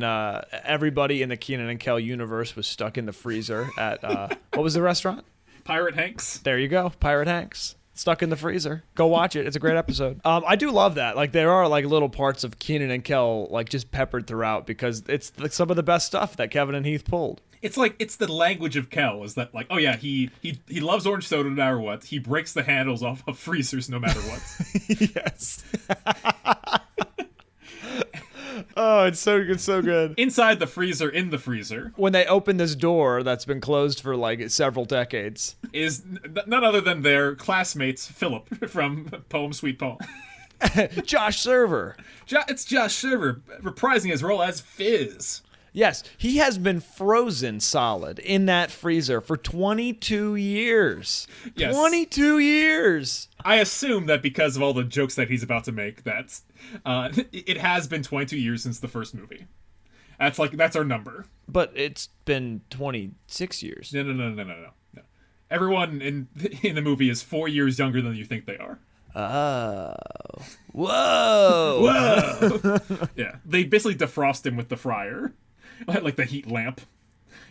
S2: everybody in the Kenan and Kel universe was stuck in the freezer at what was the restaurant?
S1: Pirate Hanks.
S2: There you go, Pirate Hanks. Stuck in the freezer. Go watch it. It's a great episode. I do love that. Like there are like little parts of Kenan and Kel like just peppered throughout because it's like some of the best stuff that Kevin and Heath pulled.
S1: It's like, it's the language of Kel, is that like, oh yeah, he loves orange soda no matter what. He breaks the handles off of freezers no matter what.
S2: Yes. Oh, it's so good.
S1: Inside the freezer, in the freezer,
S2: When they open this door that's been closed for like several decades.
S1: is none other than their classmates, Philip, from Poem Sweet Poem.
S2: Josh Server.
S1: It's Josh Server reprising his role as Fizz.
S2: Yes, he has been frozen solid in that freezer for 22 years.
S1: Yes.
S2: 22 years.
S1: I assume that because of all the jokes that he's about to make, that it has been 22 years since the first movie. That's our number.
S2: But it's been 26 years.
S1: No. Everyone in the movie is 4 years younger than you think they are.
S2: Oh. Whoa.
S1: Whoa! Yeah, they basically defrost him with the fryer, like the heat lamp.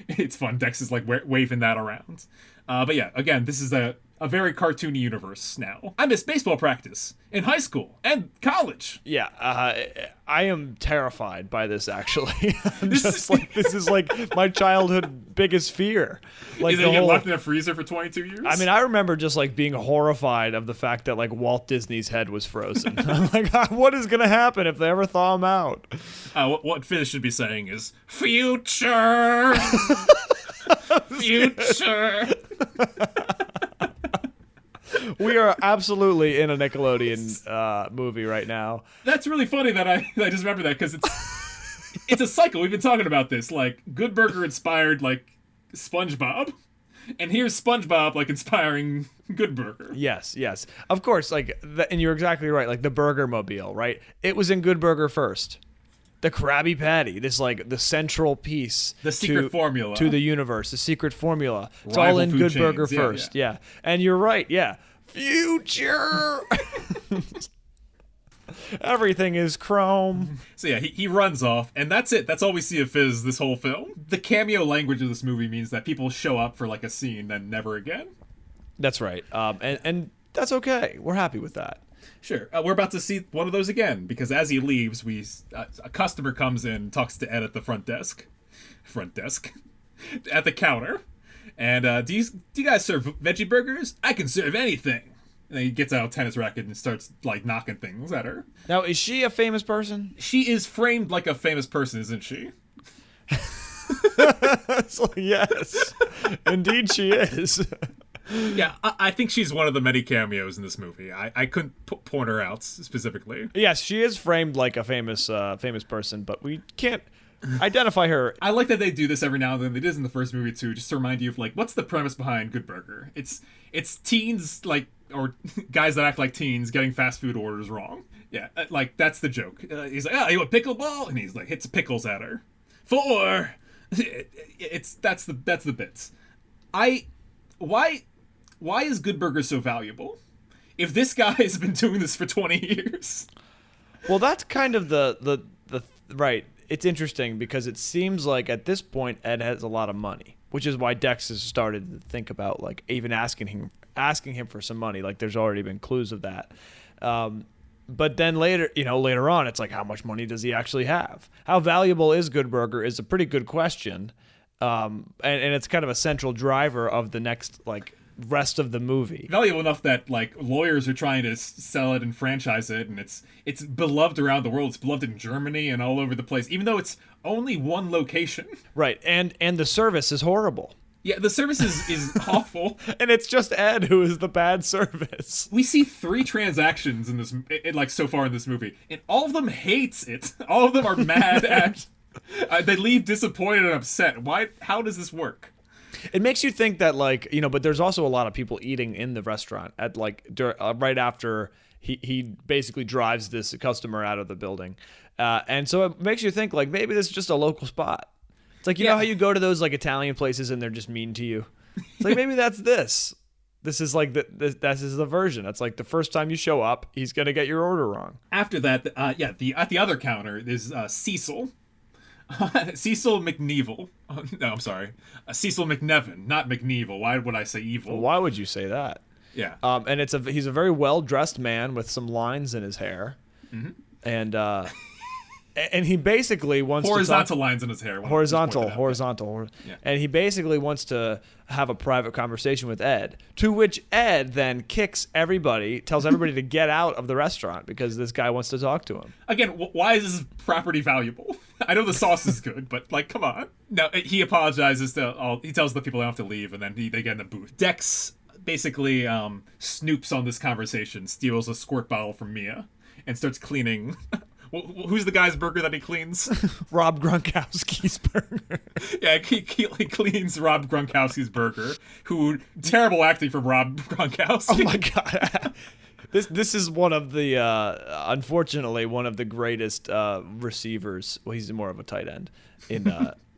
S1: It's fun. Dex is like waving that around. But yeah, again, this is a very cartoony universe now. I missed baseball practice in high school and college.
S2: Yeah, I am terrified by this. Actually, this is like my childhood biggest fear. Like
S1: Is it get locked in a freezer for 22 years?
S2: I mean, I remember just like being horrified of the fact that like Walt Disney's head was frozen. I'm like, what is gonna happen if they ever thaw him out?
S1: What Fizz should be saying is future, future.
S2: We are absolutely in a Nickelodeon movie right now.
S1: That's really funny that I just remember that because it's a cycle. We've been talking about this. Like Good Burger inspired like SpongeBob, and here's SpongeBob like inspiring Good Burger.
S2: Yes. Of course, like, and you're exactly right. Like the Burger Mobile, right? It was in Good Burger first. The Krabby Patty, this like the central piece,
S1: the secret formula
S2: to the universe, the secret formula. It's
S1: Rival
S2: all in
S1: food
S2: Good
S1: chains.
S2: Burger first, yeah. And you're right, yeah. Future. Everything is chrome.
S1: So yeah, he runs off, and that's it. That's all we see of Fizz this whole film. The cameo language of this movie means that people show up for like a scene, then never again.
S2: That's right, and that's okay. We're happy with that.
S1: Sure. We're about to see one of those again, because as he leaves, a customer comes in, talks to Ed at the front desk, at the counter, and do you guys serve veggie burgers? I can serve anything. And then he gets out a tennis racket and starts like knocking things at her.
S2: Now, is she a famous person?
S1: She is framed like a famous person, isn't she?
S2: Yes, indeed she is.
S1: Yeah, I think she's one of the many cameos in this movie. I couldn't point her out specifically.
S2: Yes, she is framed like a famous person, but we can't identify her.
S1: I like that they do this every now and then. They did this in the first movie too, just to remind you of like what's the premise behind Good Burger. It's teens like or guys that act like teens getting fast food orders wrong. Yeah, like that's the joke. He's like, you want pickleball? And he's like hits pickles at her. 4. That's the bits. Why is Good Burger so valuable? If this guy has been doing this for 20 years.
S2: Well, that's kind of the right. It's interesting because it seems like at this point Ed has a lot of money, which is why Dex has started to think about like even asking him for some money. Like there's already been clues of that. But then later on, it's like how much money does he actually have? How valuable is Good Burger is a pretty good question. And it's kind of a central driver of the next like rest of the movie.
S1: Valuable enough that like lawyers are trying to sell it and franchise it, and it's beloved around the world. It's beloved in Germany and all over the place, even though it's only one location.
S2: Right, and the service is horrible.
S1: Yeah, the service is awful.
S2: And it's just Ed who is the bad service.
S1: We see 3 transactions in this, like so far in this movie, and all of them hates it. All of them are mad at. They leave disappointed and upset. Why? How does this work?
S2: It makes you think that, like, you know, but there's also a lot of people eating in the restaurant at like right after he basically drives this customer out of the building, and so it makes you think like maybe this is just a local spot. It's like, you know how you go to those like Italian places and they're just mean to you? It's like, maybe that's this. This is like this is the version. It's like the first time you show up, he's going to get your order wrong.
S1: After that, at the other counter, there's Cecil. Cecil McNeville. Oh, no, I'm sorry. Cecil McNevin, not McNeville. Why would I say evil?
S2: Why would you say that?
S1: Yeah.
S2: And he's a very well-dressed man with some lines in his hair. Mm-hmm. And he basically wants
S1: horizontal lines in his hair.
S2: Horizontal.
S1: Yeah.
S2: And he basically wants to have a private conversation with Ed, to which Ed then kicks everybody, tells everybody to get out of the restaurant because this guy wants to talk to him.
S1: Again, why is this property valuable? I know the sauce is good, but like, come on. No, he apologizes to all. He tells the people they don't have to leave, and then they get in the booth. Dex basically snoops on this conversation, steals a squirt bottle from Mia, and starts cleaning. Who's the guy's burger that he cleans?
S2: Rob Gronkowski's burger.
S1: Yeah, he cleans Rob Gronkowski's burger. Who terrible acting from Rob Gronkowski.
S2: Oh my god. This is one of the unfortunately one of the greatest receivers. Well, he's more of a tight end in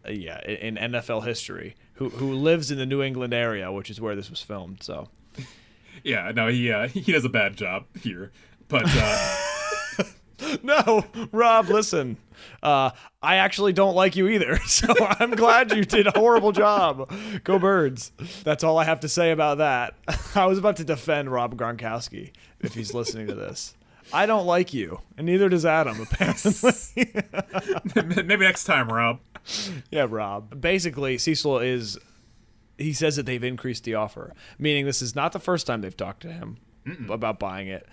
S2: in NFL history. Who lives in the New England area, which is where this was filmed. So.
S1: Yeah, no, he does a bad job here, but.
S2: No, Rob, listen. I actually don't like you either, so I'm glad you did a horrible job. Go Birds. That's all I have to say about that. I was about to defend Rob Gronkowski if he's listening to this. I don't like you, and neither does Adam, apparently.
S1: Maybe next time, Rob.
S2: Yeah, Rob. Basically, Cecil he says that they've increased the offer, meaning this is not the first time they've talked to him about buying it.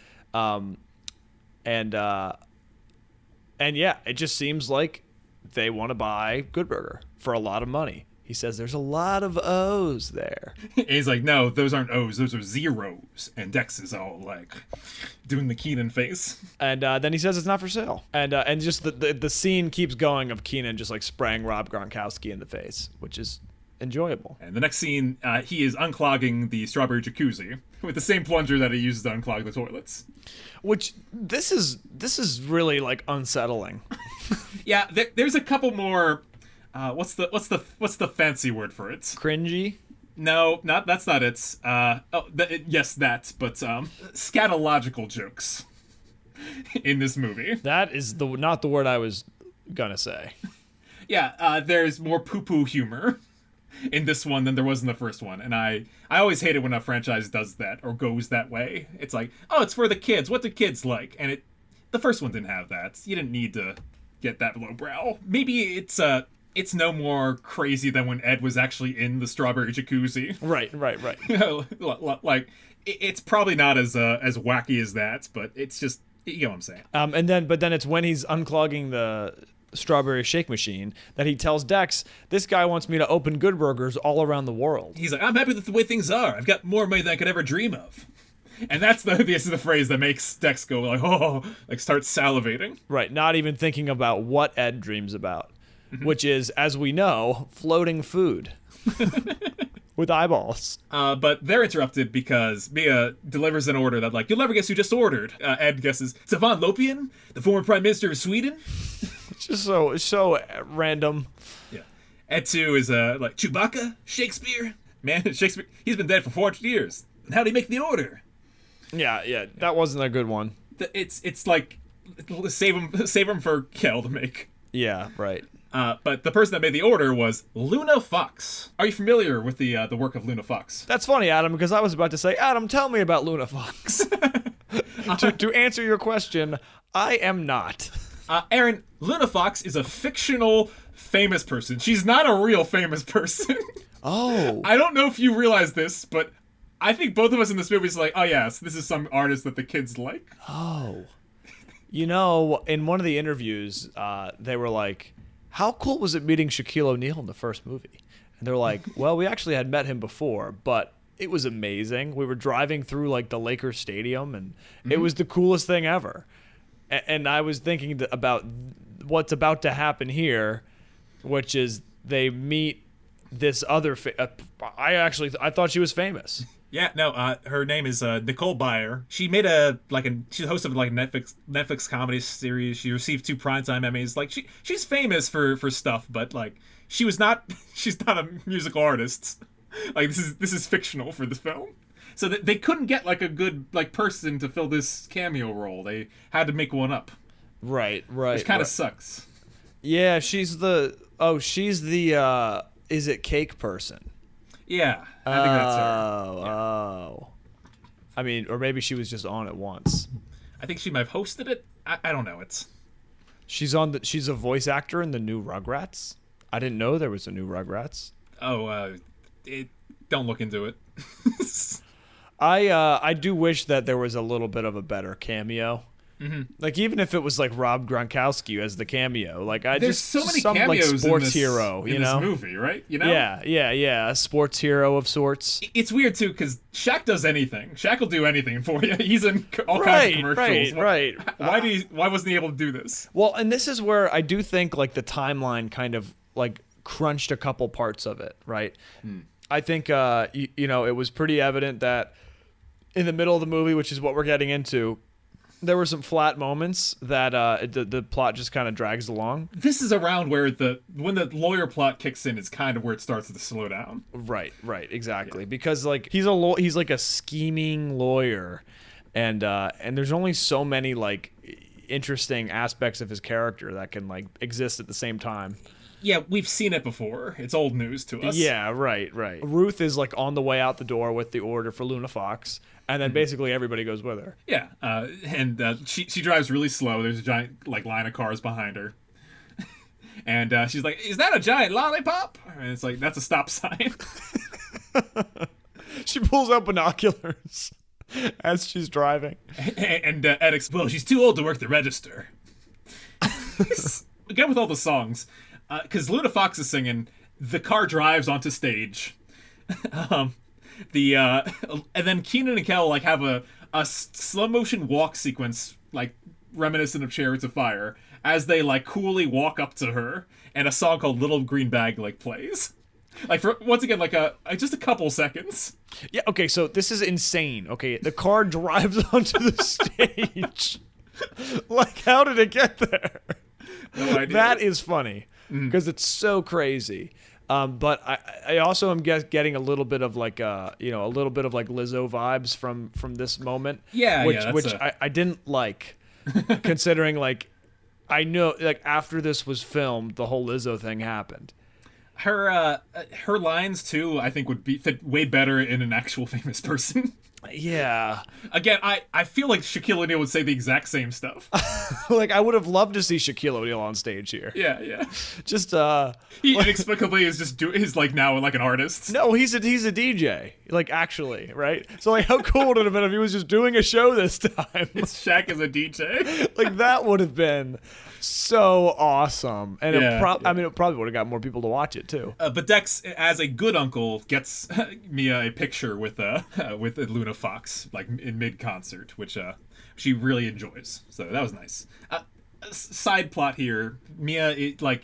S2: And yeah, it just seems like they want to buy Good Burger for a lot of money. He says there's a lot of O's there.
S1: He's like, no, those aren't O's, those are zeros. And Dex is all like doing the Keenan face.
S2: And then he says it's not for sale. And just the scene keeps going of Keenan just like spraying Rob Gronkowski in the face, which is enjoyable.
S1: And the next scene, he is unclogging the strawberry jacuzzi with the same plunger that he uses to unclog the toilets.
S2: Which this is really like unsettling.
S1: Yeah, there's a couple more. What's the fancy word for it?
S2: Cringy?
S1: No, that's not it. Yes, that. But scatological jokes in this movie.
S2: That is not the word I was gonna say.
S1: Yeah, there's more poo-poo humor in this one than there was in the first one, and I always hate it when a franchise does that or goes that way. It's like, oh, it's for the kids. What do kids like? And the first one didn't have that. You didn't need to get that lowbrow. Maybe it's no more crazy than when Ed was actually in the strawberry jacuzzi.
S2: Right.
S1: You know, like it's probably not as wacky as that, but it's just, you know what I'm saying.
S2: But then it's when he's unclogging the strawberry shake machine that he tells Dex, this guy wants me to open Good Burgers all around the world.
S1: He's like, I'm happy with the way things are. I've got more money than I could ever dream of. And this is the phrase that makes Dex go like, oh, like start salivating.
S2: Right, not even thinking about what Ed dreams about, which is, as we know, floating food with eyeballs.
S1: But they're interrupted because Mia delivers an order that, like, you'll never guess who just ordered. Ed guesses Stefan Lopian, the former Prime Minister of Sweden.
S2: It's just so random.
S1: Yeah. Ed 2 is like, Chewbacca? Shakespeare? Man, Shakespeare, he's been dead for 400 years. And how'd he make the order?
S2: Yeah, that wasn't a good one.
S1: It's like, save him for Kel to make.
S2: Yeah, right.
S1: But the person that made the order was Luna Fox. Are you familiar with the work of Luna Fox?
S2: That's funny, Adam, because I was about to say, Adam, tell me about Luna Fox. To answer your question, I am not.
S1: Aaron, Luna Fox is a fictional famous person. She's not a real famous person.
S2: Oh.
S1: I don't know if you realize this, but I think both of us in this movie is like, oh yes, this is some artist that the kids like.
S2: Oh. You know, in one of the interviews, they were like, how cool was it meeting Shaquille O'Neal in the first movie? And they're like, well, we actually had met him before, but it was amazing. We were driving through like the Lakers stadium, and it was the coolest thing ever. And I was thinking about what's about to happen here, which is they meet this other. I thought she was famous.
S1: Yeah, no, her name is Nicole Byer. She made she's the host of like a Netflix comedy series. She received 2 Primetime Emmys. Like she's famous for stuff, but like she's not a musical artist. Like this is fictional for the film. So they couldn't get like a good like person to fill this cameo role. They had to make one up.
S2: Right.
S1: Which kind of sucks.
S2: Yeah, she's the is it cake person?
S1: Yeah, I think that's her. Yeah.
S2: Oh. I mean, or maybe she was just on it once.
S1: I think she might have hosted it. I don't know.
S2: She's a voice actor in the new Rugrats. I didn't know there was a new Rugrats.
S1: Oh, don't look into it.
S2: I do wish that there was a little bit of a better cameo. Mm-hmm. Like even if it was like Rob Gronkowski as the cameo, like
S1: there's so many cameos
S2: like sports
S1: in this,
S2: hero, you know,
S1: this movie, right? You know,
S2: yeah, a sports hero of sorts.
S1: It's weird too because Shaq does anything. Shaq will do anything for you. He's in all kinds of commercials.
S2: Right.
S1: Why wasn't he able to do this?
S2: Well, and this is where I do think like the timeline kind of like crunched a couple parts of it, right? I think you know, it was pretty evident that in the middle of the movie, which is what we're getting into, there were some flat moments that the plot just kind of drags along.
S1: This is around where when the lawyer plot kicks in is kind of where it starts to slow down.
S2: Right, exactly. Yeah. Because like he's like a scheming lawyer, and there's only so many like interesting aspects of his character that can like exist at the same time.
S1: Yeah, we've seen it before. It's old news to us.
S2: Yeah, right. Ruth is like on the way out the door with the order for Luna Fox, and then basically everybody goes with her.
S1: Yeah, and she drives really slow. There's a giant like line of cars behind her, and she's like, "Is that a giant lollipop?" And it's like, "That's a stop sign."
S2: She pulls out binoculars as she's driving,
S1: and Ed, well, she's too old to work the register. Again with all the songs. Because Luna Fox is singing, the car drives onto stage. And then Keenan and Kel like have a slow motion walk sequence like reminiscent of Chariots of Fire as they like coolly walk up to her, and a song called Little Green Bag like plays. Like for once again like just a couple seconds.
S2: Yeah. Okay. So this is insane. Okay, the car drives onto the stage. Like, how did it get there?
S1: No idea.
S2: That is funny. Because it's so crazy, but I also am getting a little bit of like a little bit of like Lizzo vibes from this moment. Which I didn't like, considering like I know like after this was filmed, the whole Lizzo thing happened.
S1: Her lines too, I think would fit way better in an actual famous person.
S2: Yeah.
S1: Again, I feel like Shaquille O'Neal would say the exact same stuff.
S2: Like, I would have loved to see Shaquille O'Neal on stage here.
S1: Yeah.
S2: Just,
S1: he inexplicably is like now like an artist.
S2: No, he's a DJ. Like, actually, right? So, like, how cool would it have been if he was just doing a show this time?
S1: It's Shaq as a DJ.
S2: Like, that would have been so awesome. And it probably would have got more people to watch it, too.
S1: But Dex, as a good uncle, gets Mia a picture with Luna Fox, like in mid-concert, which she really enjoys. So that was nice. Side plot here: Mia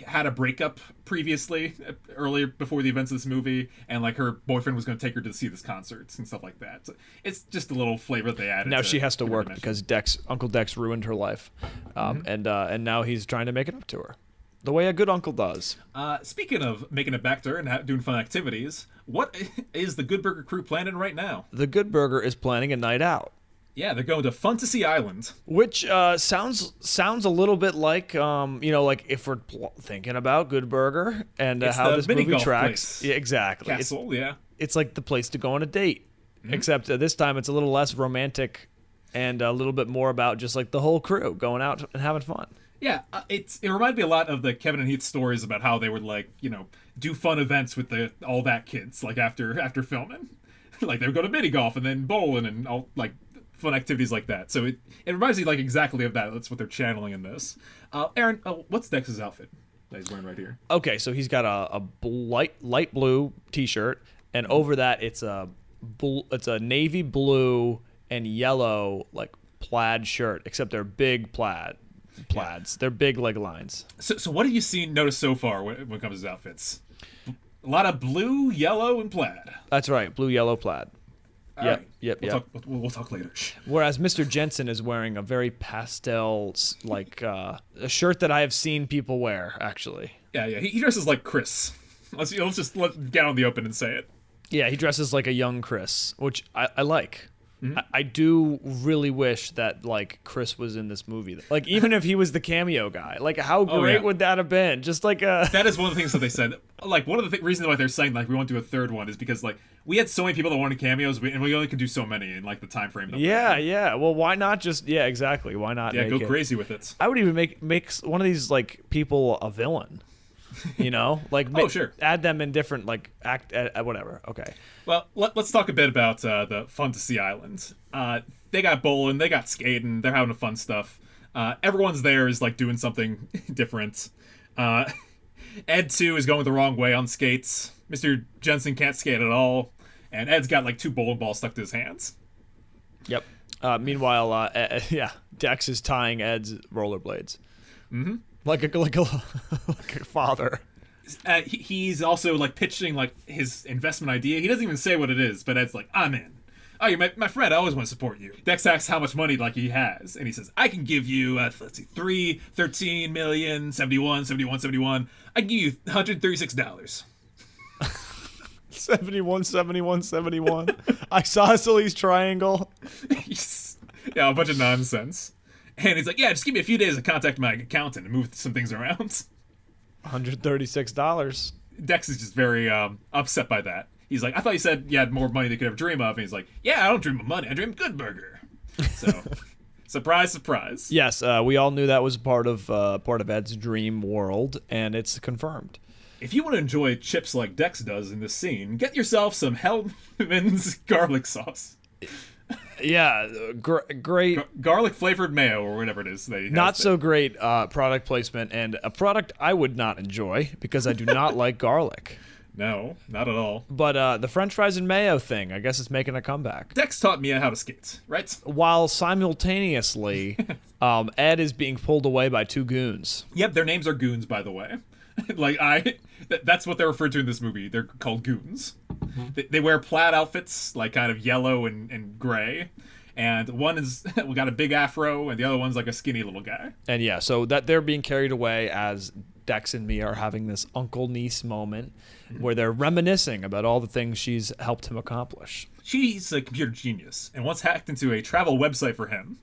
S1: had a breakup previously, earlier before the events of this movie, and like her boyfriend was going to take her to see this concerts and stuff like that. So it's just a little flavor they added.
S2: Now she has to work because Uncle Dex ruined her life, and now he's trying to make it up to her, the way a good uncle does.
S1: Speaking of making it back to her and doing fun activities, what is the Good Burger crew planning right now?
S2: The Good Burger is planning a night out.
S1: Yeah, they're going to Fantasy Island,
S2: which sounds a little bit like like if we're thinking about Good Burger and how this movie tracks. Yeah, exactly.
S1: Castle,
S2: it's like the place to go on a date, except this time it's a little less romantic and a little bit more about just like the whole crew going out and having fun.
S1: Yeah, it reminded me a lot of the Kevin and Heath stories about how they would like do fun events with all that kids like after filming. Like they would go to mini golf and then bowling and all like fun activities like that. So it reminds me like exactly of that. That's what they're channeling in this. Aaron, what's Dex's outfit that he's wearing right here?
S2: Okay, so he's got a light blue T-shirt, and over that it's a navy blue and yellow like plaid shirt, except they're big plaids. Yeah. They're big leg lines.
S1: So what have you noticed so far when it comes to outfits? A lot of blue, yellow, and plaid.
S2: That's right, blue, yellow, plaid. Yep.
S1: We'll talk later.
S2: Whereas Mr. Jensen is wearing a very pastel, like a shirt that I have seen people wear. Actually.
S1: Yeah. He dresses like Chris. Let's just get out in the open and say it.
S2: Yeah, he dresses like a young Chris, which I like.
S1: Mm-hmm.
S2: I do really wish that like Chris was in this movie. Like even if he was the cameo guy, like how great would that have been? Just like a
S1: that is one of the things that they said. Like one of the reasons why they're saying like we won't do a third one is because like we had so many people that wanted cameos and we only could do so many in like the time frame.
S2: Yeah. Well, why not just exactly? Why not?
S1: Yeah, go crazy with it.
S2: I would even make one of these like people a villain. You know, like
S1: sure.
S2: Add them in different like act whatever. Okay.
S1: Well, let's talk a bit about the Fantasy Island. They got bowling, they got skating, they're having fun stuff. Everyone's there is like doing something different. Ed too is going the wrong way on skates. Mr. Jensen can't skate at all, and Ed's got like 2 bowling balls stuck to his hands.
S2: Yep. Meanwhile, Dex is tying Ed's rollerblades.
S1: Mm-hmm.
S2: Like a father.
S1: He's also like pitching like his investment idea. He doesn't even say what it is, but Ed's like, I'm in. Oh, you're my friend. I always want to support you. Dex asks how much money like he has, and he says, I can give you, let's see, 13 million, 71. I can give you $136.
S2: 71. Isosceles triangle.
S1: Yeah, a bunch of nonsense. And he's like, yeah, just give me a few days to contact my accountant and move some things around.
S2: $136.
S1: Dex is just very upset by that. He's like, I thought you said you had more money than you could ever dream of. And he's like, yeah, I don't dream of money. I dream of Good Burger. So, surprise.
S2: Yes, we all knew that was part of Ed's dream world, and it's confirmed.
S1: If you want to enjoy chips like Dex does in this scene, get yourself some Hellman's garlic sauce.
S2: Yeah, great.
S1: Garlic flavored mayo or whatever it is.
S2: Not so great product placement, and a product I would not enjoy because I do not like garlic.
S1: No, not at all.
S2: But the French fries and mayo thing, I guess it's making a comeback.
S1: Dex taught Mia how to skate, right?
S2: While simultaneously, Ed is being pulled away by 2 goons.
S1: Yep, their names are goons, by the way. That's what they're referred to in this movie. They're called goons. Mm-hmm. They wear plaid outfits, like kind of yellow and gray. And one is we got a big afro, and the other one's like a skinny little guy.
S2: And yeah, so that they're being carried away as Dex and Mia are having this uncle-niece moment where they're reminiscing about all the things she's helped him accomplish.
S1: She's a computer genius and once hacked into a travel website for him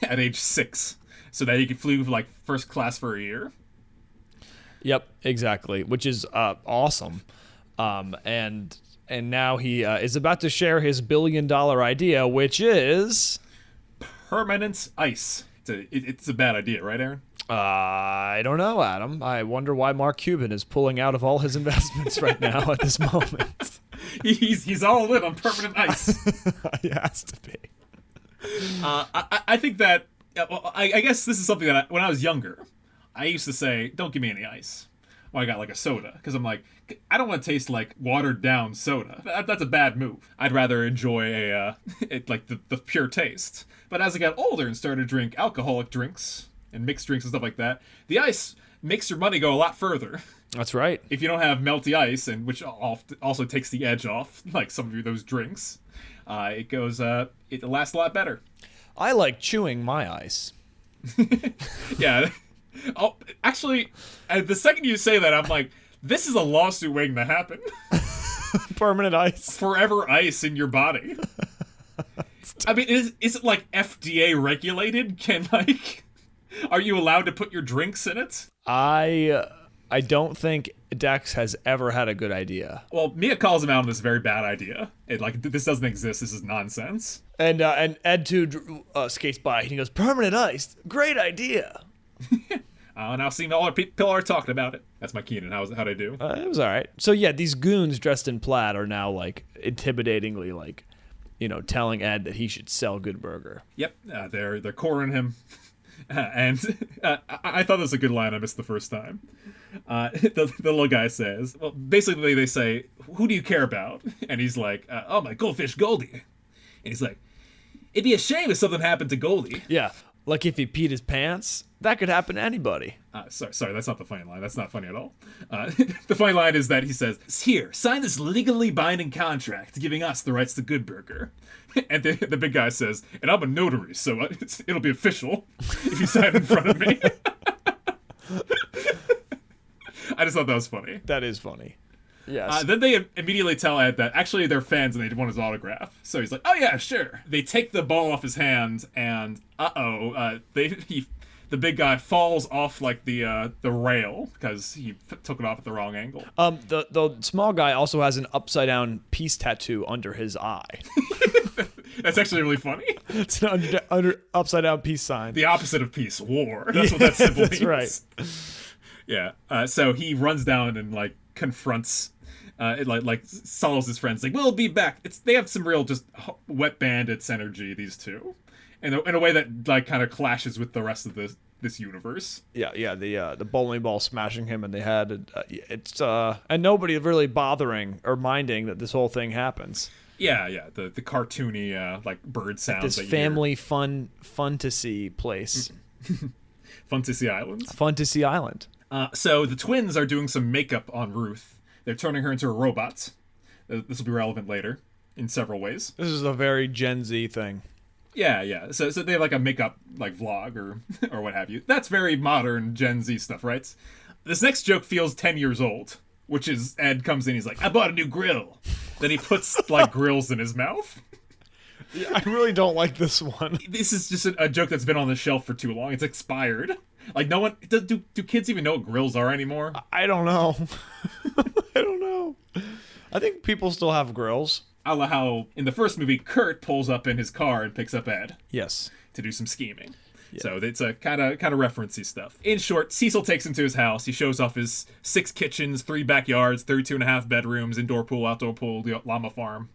S1: at age 6 so that he could flew like first class for a year.
S2: Yep, exactly, which is awesome. And now he is about to share his $1 billion idea, which is
S1: permanent ice. It's a bad idea, right, Aaron?
S2: I don't know, Adam. I wonder why Mark Cuban is pulling out of all his investments right now at this moment.
S1: He's all in on permanent ice.
S2: He has to be.
S1: I think that I guess this is something that when I was younger, I used to say, don't give me any ice. Well, I got like a soda because I'm like, I don't want to taste like watered down soda. That's a bad move. I'd rather enjoy the pure taste. But as I got older and started to drink alcoholic drinks and mixed drinks and stuff like that, the ice makes your money go a lot further.
S2: That's right.
S1: If you don't have melty ice, and which also takes the edge off, like some of those drinks, it lasts a lot better.
S2: I like chewing my ice.
S1: Yeah. Oh, actually, the second you say that, I'm like, this is a lawsuit waiting to happen.
S2: Permanent ice.
S1: Forever ice in your body. I mean, is it like FDA regulated? Are you allowed to put your drinks in it?
S2: I don't think Dex has ever had a good idea.
S1: Well, Mia calls him out on this very bad idea. This doesn't exist. This is nonsense.
S2: And Ed too skates by and he goes, permanent ice, great idea.
S1: Now seeing all our people are talking about it. That's my Keenan. How'd I do?
S2: It was all right. So yeah, these goons dressed in plaid are now like intimidatingly like, telling Ed that he should sell Good Burger.
S1: Yep, they're cornering him. And I thought this was a good line I missed the first time. The little guy says, well, basically they say, who do you care about? And he's like, oh, my goldfish Goldie. And he's like, it'd be a shame if something happened to Goldie.
S2: Yeah, like if he peed his pants, that could happen to anybody.
S1: Sorry, that's not the funny line. That's not funny at all. The funny line is that he says, here, sign this legally binding contract giving us the rights to Good Burger. And the big guy says, and I'm a notary, so it'll be official if you sign in front of me. I just thought that was funny.
S2: That is funny. Yes.
S1: Then they immediately tell Ed that actually they're fans and they want his autograph. So he's like, oh yeah, sure. They take the ball off his hand and the big guy falls off like the rail because he took it off at the wrong angle.
S2: The small guy also has an upside down peace tattoo under his eye.
S1: That's actually really funny.
S2: It's an upside down peace sign.
S1: The opposite of peace, war. That's what that symbol means.
S2: That's right.
S1: Yeah. So he runs down and like confronts, like solves his friends. Like, we'll be back. They have some real just wet bandits energy. These two, in a way that like kind of clashes with the rest of this universe.
S2: Yeah. The bowling ball smashing him in the head. It's and nobody really bothering or minding that this whole thing happens.
S1: Yeah. The cartoony like bird sounds.
S2: This family fun to see place.
S1: Fun to see islands.
S2: Fun to see island.
S1: So the twins are doing some makeup on Ruth. They're turning her into a robot. This will be relevant later in several ways.
S2: This is a very Gen Z thing.
S1: Yeah. So they have like a makeup like vlog or what have you. That's very modern Gen Z stuff, right? This next joke feels 10 years old, which is Ed comes in, he's like, I bought a new grill. Then he puts like grills in his mouth.
S2: Yeah, I really don't like this one.
S1: This is just a joke that's been on the shelf for too long. It's expired. Like no one do kids even know what grills are anymore?
S2: I don't know. I don't know. I think people still have grills.
S1: I love how in the first movie Kurt pulls up in his car and picks up Ed.
S2: Yes.
S1: To do some scheming. Yeah. So it's a kind of referencey stuff. In short, Cecil takes him to his house. He shows off his 6 kitchens, 3 backyards, 32.5 bedrooms, indoor pool, outdoor pool, the llama farm,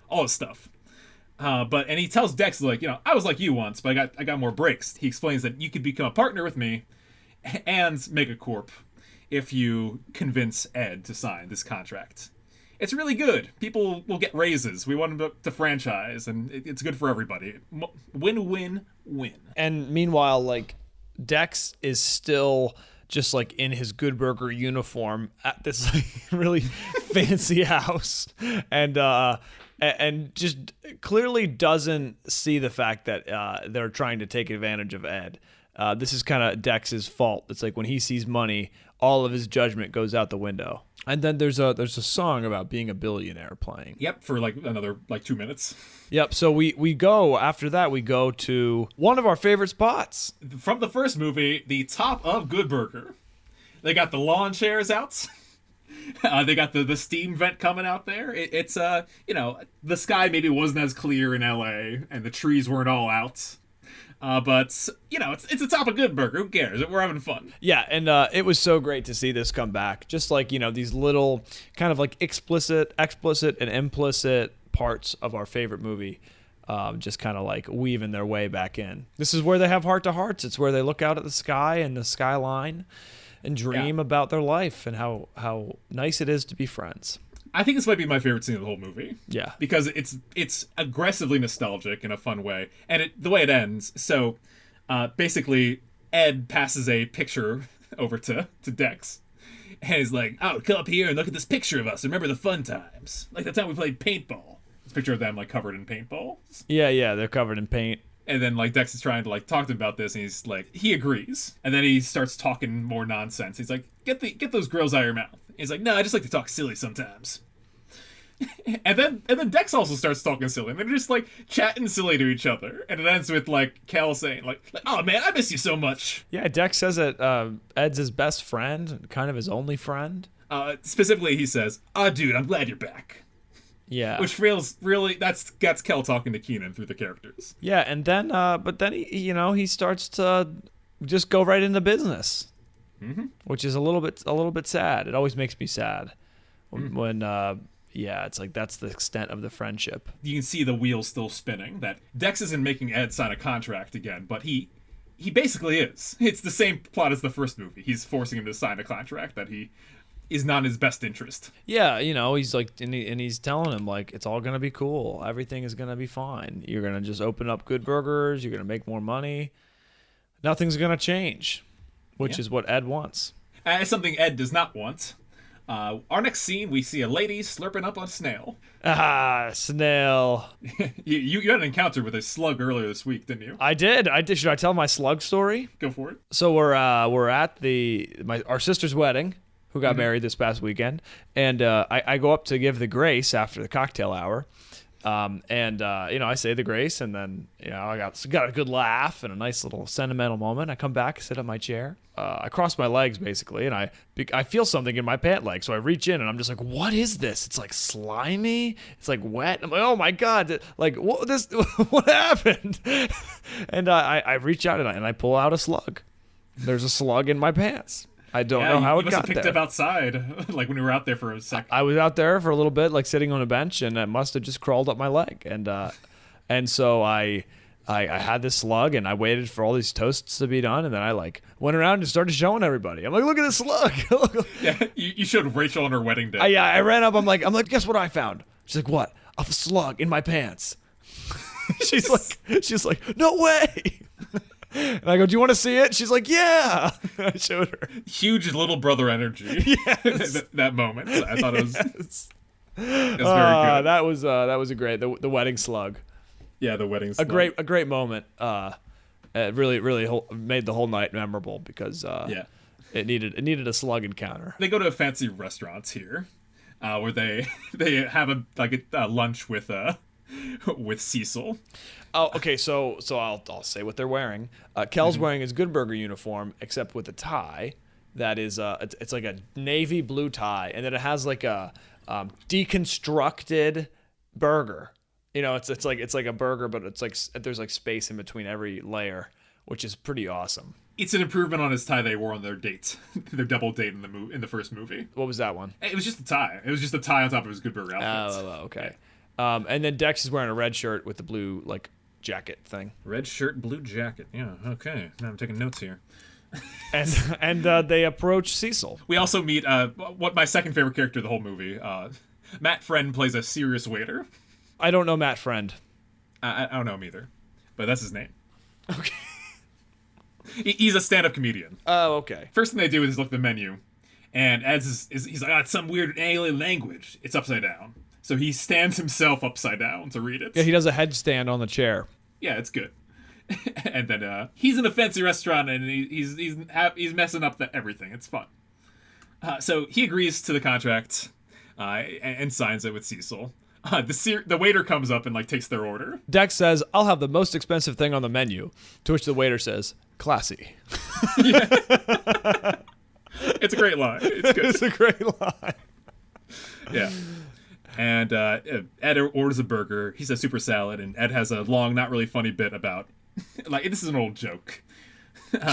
S1: all this stuff. And he tells Dex, like, I was like you once, but I got more breaks. He explains that you could become a partner with me and make a corp if you convince Ed to sign this contract. It's really good. People will get raises. We want them to franchise, and it's good for everybody. Win-win-win.
S2: And meanwhile, like, Dex is still just like in his Good Burger uniform at this like, really fancy house, and just clearly doesn't see the fact that they're trying to take advantage of Ed. This is kind of Dex's fault. It's like when he sees money, all of his judgment goes out the window. And then there's a song about being a billionaire playing.
S1: Yep, for like another 2 minutes.
S2: Yep, so we go, after that, we go to one of our favorite spots.
S1: From the first movie, the top of Good Burger. They got the lawn chairs out. They got the steam vent coming out there. It's the sky maybe wasn't as clear in LA, and the trees weren't all out. But it's the top of Good Burger. Who cares? We're having fun.
S2: Yeah, and it was so great to see this come back. Just like, these little kind of like explicit and implicit parts of our favorite movie just kind of like weaving their way back in. This is where they have heart-to-hearts. It's where they look out at the sky and the skyline and dream about their life and how nice it is to be friends.
S1: I think this might be my favorite scene of the whole movie.
S2: Yeah.
S1: Because it's aggressively nostalgic in a fun way. And the way it ends, so basically Ed passes a picture over to Dex. And he's like, oh, come up here and look at this picture of us. Remember the fun times. Like the time we played paintball. It's a picture of them like covered in paintball.
S2: Yeah, they're covered in paint.
S1: And then like Dex is trying to like talk to him about this, and he's like, he agrees. And then he starts talking more nonsense. He's like, get those grills out of your mouth. He's like, no, I just like to talk silly sometimes. and then Dex also starts talking silly, and they're just like chatting silly to each other. And it ends with like Kel saying like, oh man, I miss you so much.
S2: Yeah, Dex says that Ed's his best friend, kind of his only friend.
S1: Specifically, he says, oh dude, I'm glad you're back.
S2: Yeah.
S1: Which feels really, that's Kel talking to Keenan through the characters.
S2: Yeah, and then, but then he starts to just go right into business. which is a little bit sad. It always makes me sad when it's like that's the extent of the friendship.
S1: You can see the wheels still spinning. That Dex isn't making Ed sign a contract again, but he basically is. It's the same plot as the first movie. He's forcing him to sign a contract that he is not in his best interest.
S2: Yeah, he's like, and he's telling him like it's all gonna be cool. Everything is gonna be fine. You're gonna just open up Good Burgers. You're gonna make more money. Nothing's gonna change, which is what Ed wants.
S1: It's something Ed does not want. Our next scene, we see a lady slurping up on a snail.
S2: Ah, snail.
S1: You had an encounter with a slug earlier this week, didn't you?
S2: I did. Should I tell my slug story?
S1: Go for it.
S2: So we're at our sister's wedding, who got married this past weekend, and I go up to give the grace after the cocktail hour. I say the grace, and then I got a good laugh and a nice little sentimental moment. I come back, sit on my chair, I cross my legs basically, and I feel something in my pant leg, so I reach in and I'm just like, what is this? It's like slimy, it's like wet. I'm like, oh my god, like what happened? And I reach out and I pull out a slug. There's a slug in my pants. I don't know how it got there. You must have picked
S1: it up outside, like when we were out there for a second.
S2: I was out there for a little bit, like sitting on a bench, and it must have just crawled up my leg. And so I had this slug, and I waited for all these toasts to be done, and then I like went around and started showing everybody. I'm like, look at this slug.
S1: Yeah, you showed Rachel on her wedding day.
S2: I ran up. I'm like, guess what I found? She's like, what? A slug in my pants. She's like, no way. And I go, do you want to see it? She's like, yeah. I showed her.
S1: Huge little brother energy.
S2: Yes.
S1: that moment. I thought it was, very good.
S2: That was a great, the wedding slug.
S1: Yeah, the wedding slug.
S2: A great moment. It really made the whole night memorable because it needed a slug encounter.
S1: They go to a fancy restaurant here, where they have a lunch with Cecil.
S2: Oh, okay. So I'll say what they're wearing. Kel's wearing his Good Burger uniform, except with a tie. That is, it's like a navy blue tie, and then it has like a deconstructed burger. It's like a burger, but it's like there's like space in between every layer, which is pretty awesome.
S1: It's an improvement on his tie they wore on their date, their double date in the first movie.
S2: What was that one?
S1: It was just a tie. It was just a tie on top of his Good Burger outfit.
S2: Oh, okay. And then Dex is wearing a red shirt with the blue like jacket thing.
S1: Red shirt, blue jacket. Yeah, okay. Now I'm taking notes here.
S2: and they approach Cecil.
S1: We also meet what my second favorite character of the whole movie. Matt Friend plays a serious waiter.
S2: I don't know Matt Friend.
S1: I don't know him either, but that's his name.
S2: Okay.
S1: He's a stand-up comedian.
S2: Oh, okay.
S1: First thing they do is look at the menu, and he's like, it's some weird alien language. It's upside down. So he stands himself upside down to read it.
S2: Yeah, he does a headstand on the chair.
S1: Yeah, it's good. And then he's in a fancy restaurant, and he's messing up everything. It's fun. So he agrees to the contract and signs it with Cecil. The waiter comes up and like takes their order.
S2: Dex says, "I'll have the most expensive thing on the menu." To which the waiter says, "Classy."
S1: It's a great line. It's good.
S2: It's a great line.
S1: Yeah. And Ed orders a burger. He says super salad, and Ed has a long, not really funny bit about, like, this is an old joke.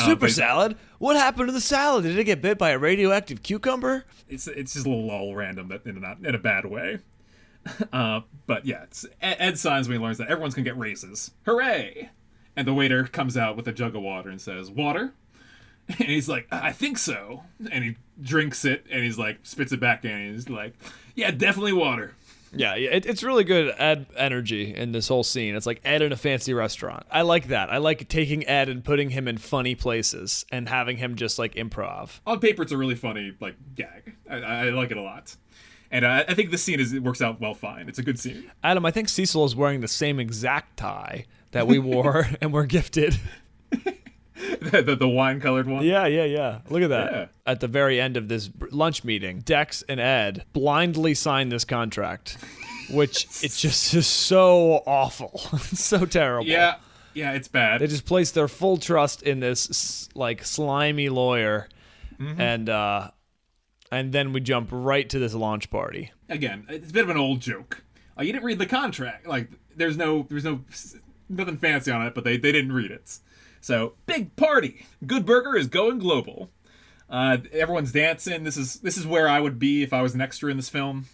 S2: Super salad? What happened to the salad? Did it get bit by a radioactive cucumber?
S1: It's just a little all random, but in a bad way. But yeah, Ed signs when he learns that everyone's gonna get raises. Hooray! And the waiter comes out with a jug of water and says, "Water?" And he's like, "I think so." And he drinks it, and he's like, spits it back in, and he's like, "Yeah, definitely water."
S2: Yeah, it's really good Ed energy in this whole scene. It's like Ed in a fancy restaurant. I like that. I like taking Ed and putting him in funny places and having him just like improv.
S1: On paper, it's a really funny like gag. I like it a lot. And I think this scene works out well fine. It's a good scene.
S2: Adam, I think Cecil is wearing the same exact tie that we wore and were gifted.
S1: the wine-colored one?
S2: Yeah. Look at that. Yeah. At the very end of this lunch meeting, Dex and Ed blindly sign this contract, which it's just is so awful. It's so terrible.
S1: Yeah, it's bad.
S2: They just place their full trust in this like slimy lawyer, and then we jump right to this launch party.
S1: Again, it's a bit of an old joke. You didn't read the contract. Like, there's nothing fancy on it, but they didn't read it. So, big party. Good Burger is going global. Everyone's dancing. This is where I would be if I was an extra in this film.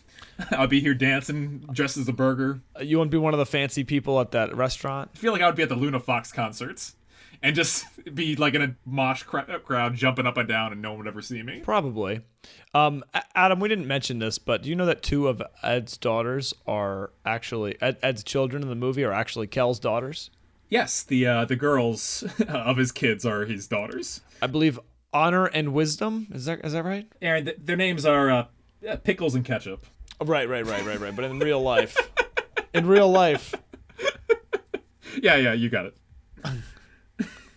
S1: I'd be here dancing, dressed as a burger.
S2: You want to be one of the fancy people at that restaurant?
S1: I feel like I would be at the Luna Fox concerts and just be like in a mosh crowd jumping up and down and no one would ever see me.
S2: Probably. Adam, we didn't mention this, but do you know that 2 of Ed's daughters are actually Ed's children in the movie are actually Kel's daughters?
S1: Yes, the girls of his kids are his daughters.
S2: I believe Honor and Wisdom. Is that right?
S1: Aaron, their names are Pickles and Ketchup.
S2: Right. But in real life,
S1: Yeah, you got it.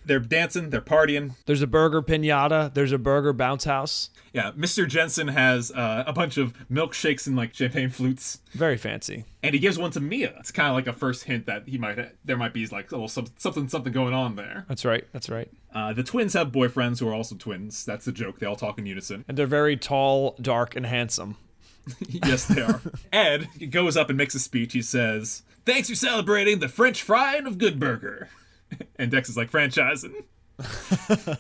S1: They're dancing, they're partying.
S2: There's a burger pinata. There's a burger bounce house.
S1: Yeah, Mr. Jensen has a bunch of milkshakes and like champagne flutes.
S2: Very fancy.
S1: And he gives one to Mia. It's kind of like a first hint that there might be like a little something going on there.
S2: That's right.
S1: The twins have boyfriends who are also twins. That's the joke. They all talk in unison.
S2: And they're very tall, dark, and handsome.
S1: Yes, they are. Ed goes up and makes a speech. He says, "Thanks for celebrating the French frying of Good Burger." And Dex is like, "Franchising." And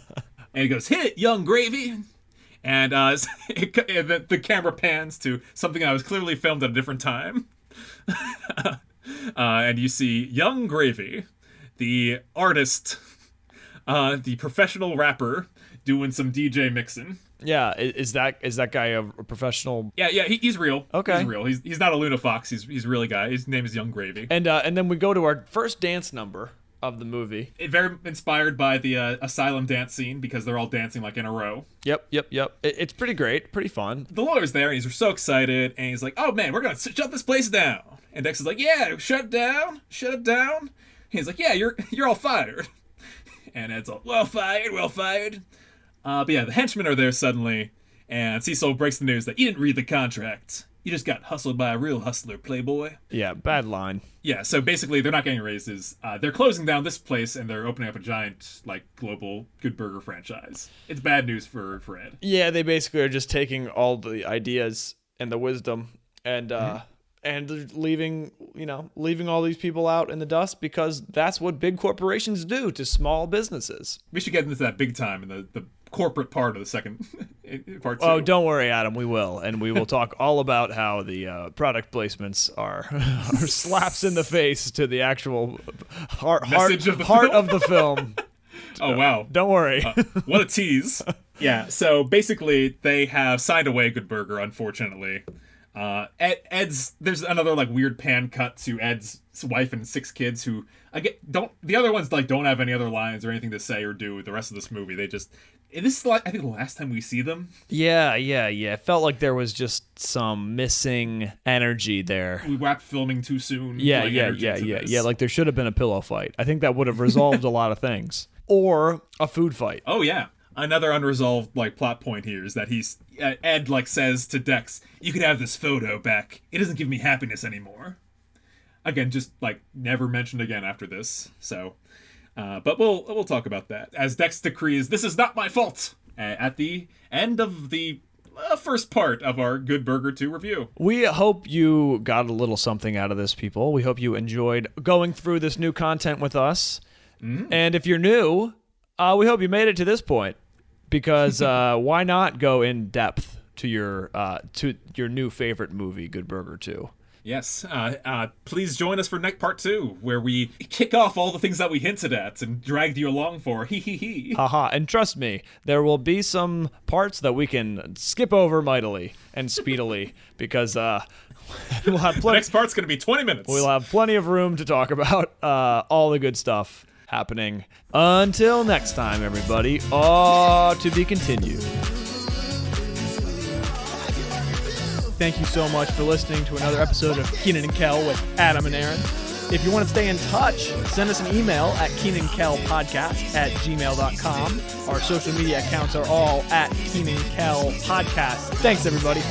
S1: he goes, "Hit it, young gravy." And the camera pans to something that was clearly filmed at a different time. And you see Young Gravy, the artist, the professional rapper, doing some DJ mixing.
S2: Yeah, is that guy a professional?
S1: Yeah, he's real.
S2: Okay,
S1: he's real. He's not a Luna Fox. He's a really guy. His name is Young Gravy.
S2: And then we go to our first dance number of the movie.
S1: Very inspired by the asylum dance scene because they're all dancing like in a row.
S2: Yep. It's pretty great, pretty fun.
S1: The lawyer's there and he's so excited and he's like, "Oh man, we're gonna shut this place down." And Dex is like, "Yeah, shut it down. He's like, "Yeah, you're all fired." And Ed's all, well fired. But yeah, the henchmen are there suddenly, and Cecil breaks the news that you didn't read the contract. You just got hustled by a real hustler, playboy.
S2: Yeah, bad line.
S1: Yeah, so basically they're not getting raises. They're closing down this place, and they're opening up a giant, like, global Good Burger franchise. It's bad news for Ed.
S2: Yeah, they basically are just taking all the ideas and the wisdom and and leaving all these people out in the dust because that's what big corporations do to small businesses.
S1: We should get into that big time in the corporate part of the second part 2.
S2: Oh, don't worry, Adam. We will, and we will talk all about how the product placements are slaps in the face to the actual heart of the film.
S1: Oh wow!
S2: Don't worry.
S1: What a tease! Yeah. So basically, they have signed away Good Burger. Unfortunately, there's another like weird pan cut to Ed's wife and 6 kids who the other ones like don't have any other lines or anything to say or do with the rest of this movie. This is like, I think the last time we see them.
S2: Yeah. It felt like there was just some missing energy there.
S1: We wrapped filming too soon.
S2: Yeah. Like there should have been a pillow fight. I think that would have resolved a lot of things. Or a food fight.
S1: Oh yeah. Another unresolved like plot point here is that Ed like says to Dex, "You can have this photo back. It doesn't give me happiness anymore." Again, just like never mentioned again after this. So, but we'll talk about that as Dex decrees, "This is not my fault." At the end of the first part of our Good Burger 2 review.
S2: We hope you got a little something out of this, people. We hope you enjoyed going through this new content with us. Mm-hmm. And if you're new, we hope you made it to this point. Because why not go in depth to your new favorite movie, Good Burger 2?
S1: Yes. Please join us for next part 2, where we kick off all the things that we hinted at and dragged you along for. Hee.
S2: Haha. And trust me, there will be some parts that we can skip over mightily and speedily because we'll have
S1: the next part's going to be 20 minutes.
S2: We'll have plenty of room to talk about all the good stuff happening. Until next time, everybody. To be continued. Thank you so much for listening to another episode of Keenan and Kel with Adam and Aaron. If you want to stay in touch, send us an email at KeenanKelPodcast@gmail.com. Our social media accounts are all at KeenanKelPodcast. Thanks, everybody.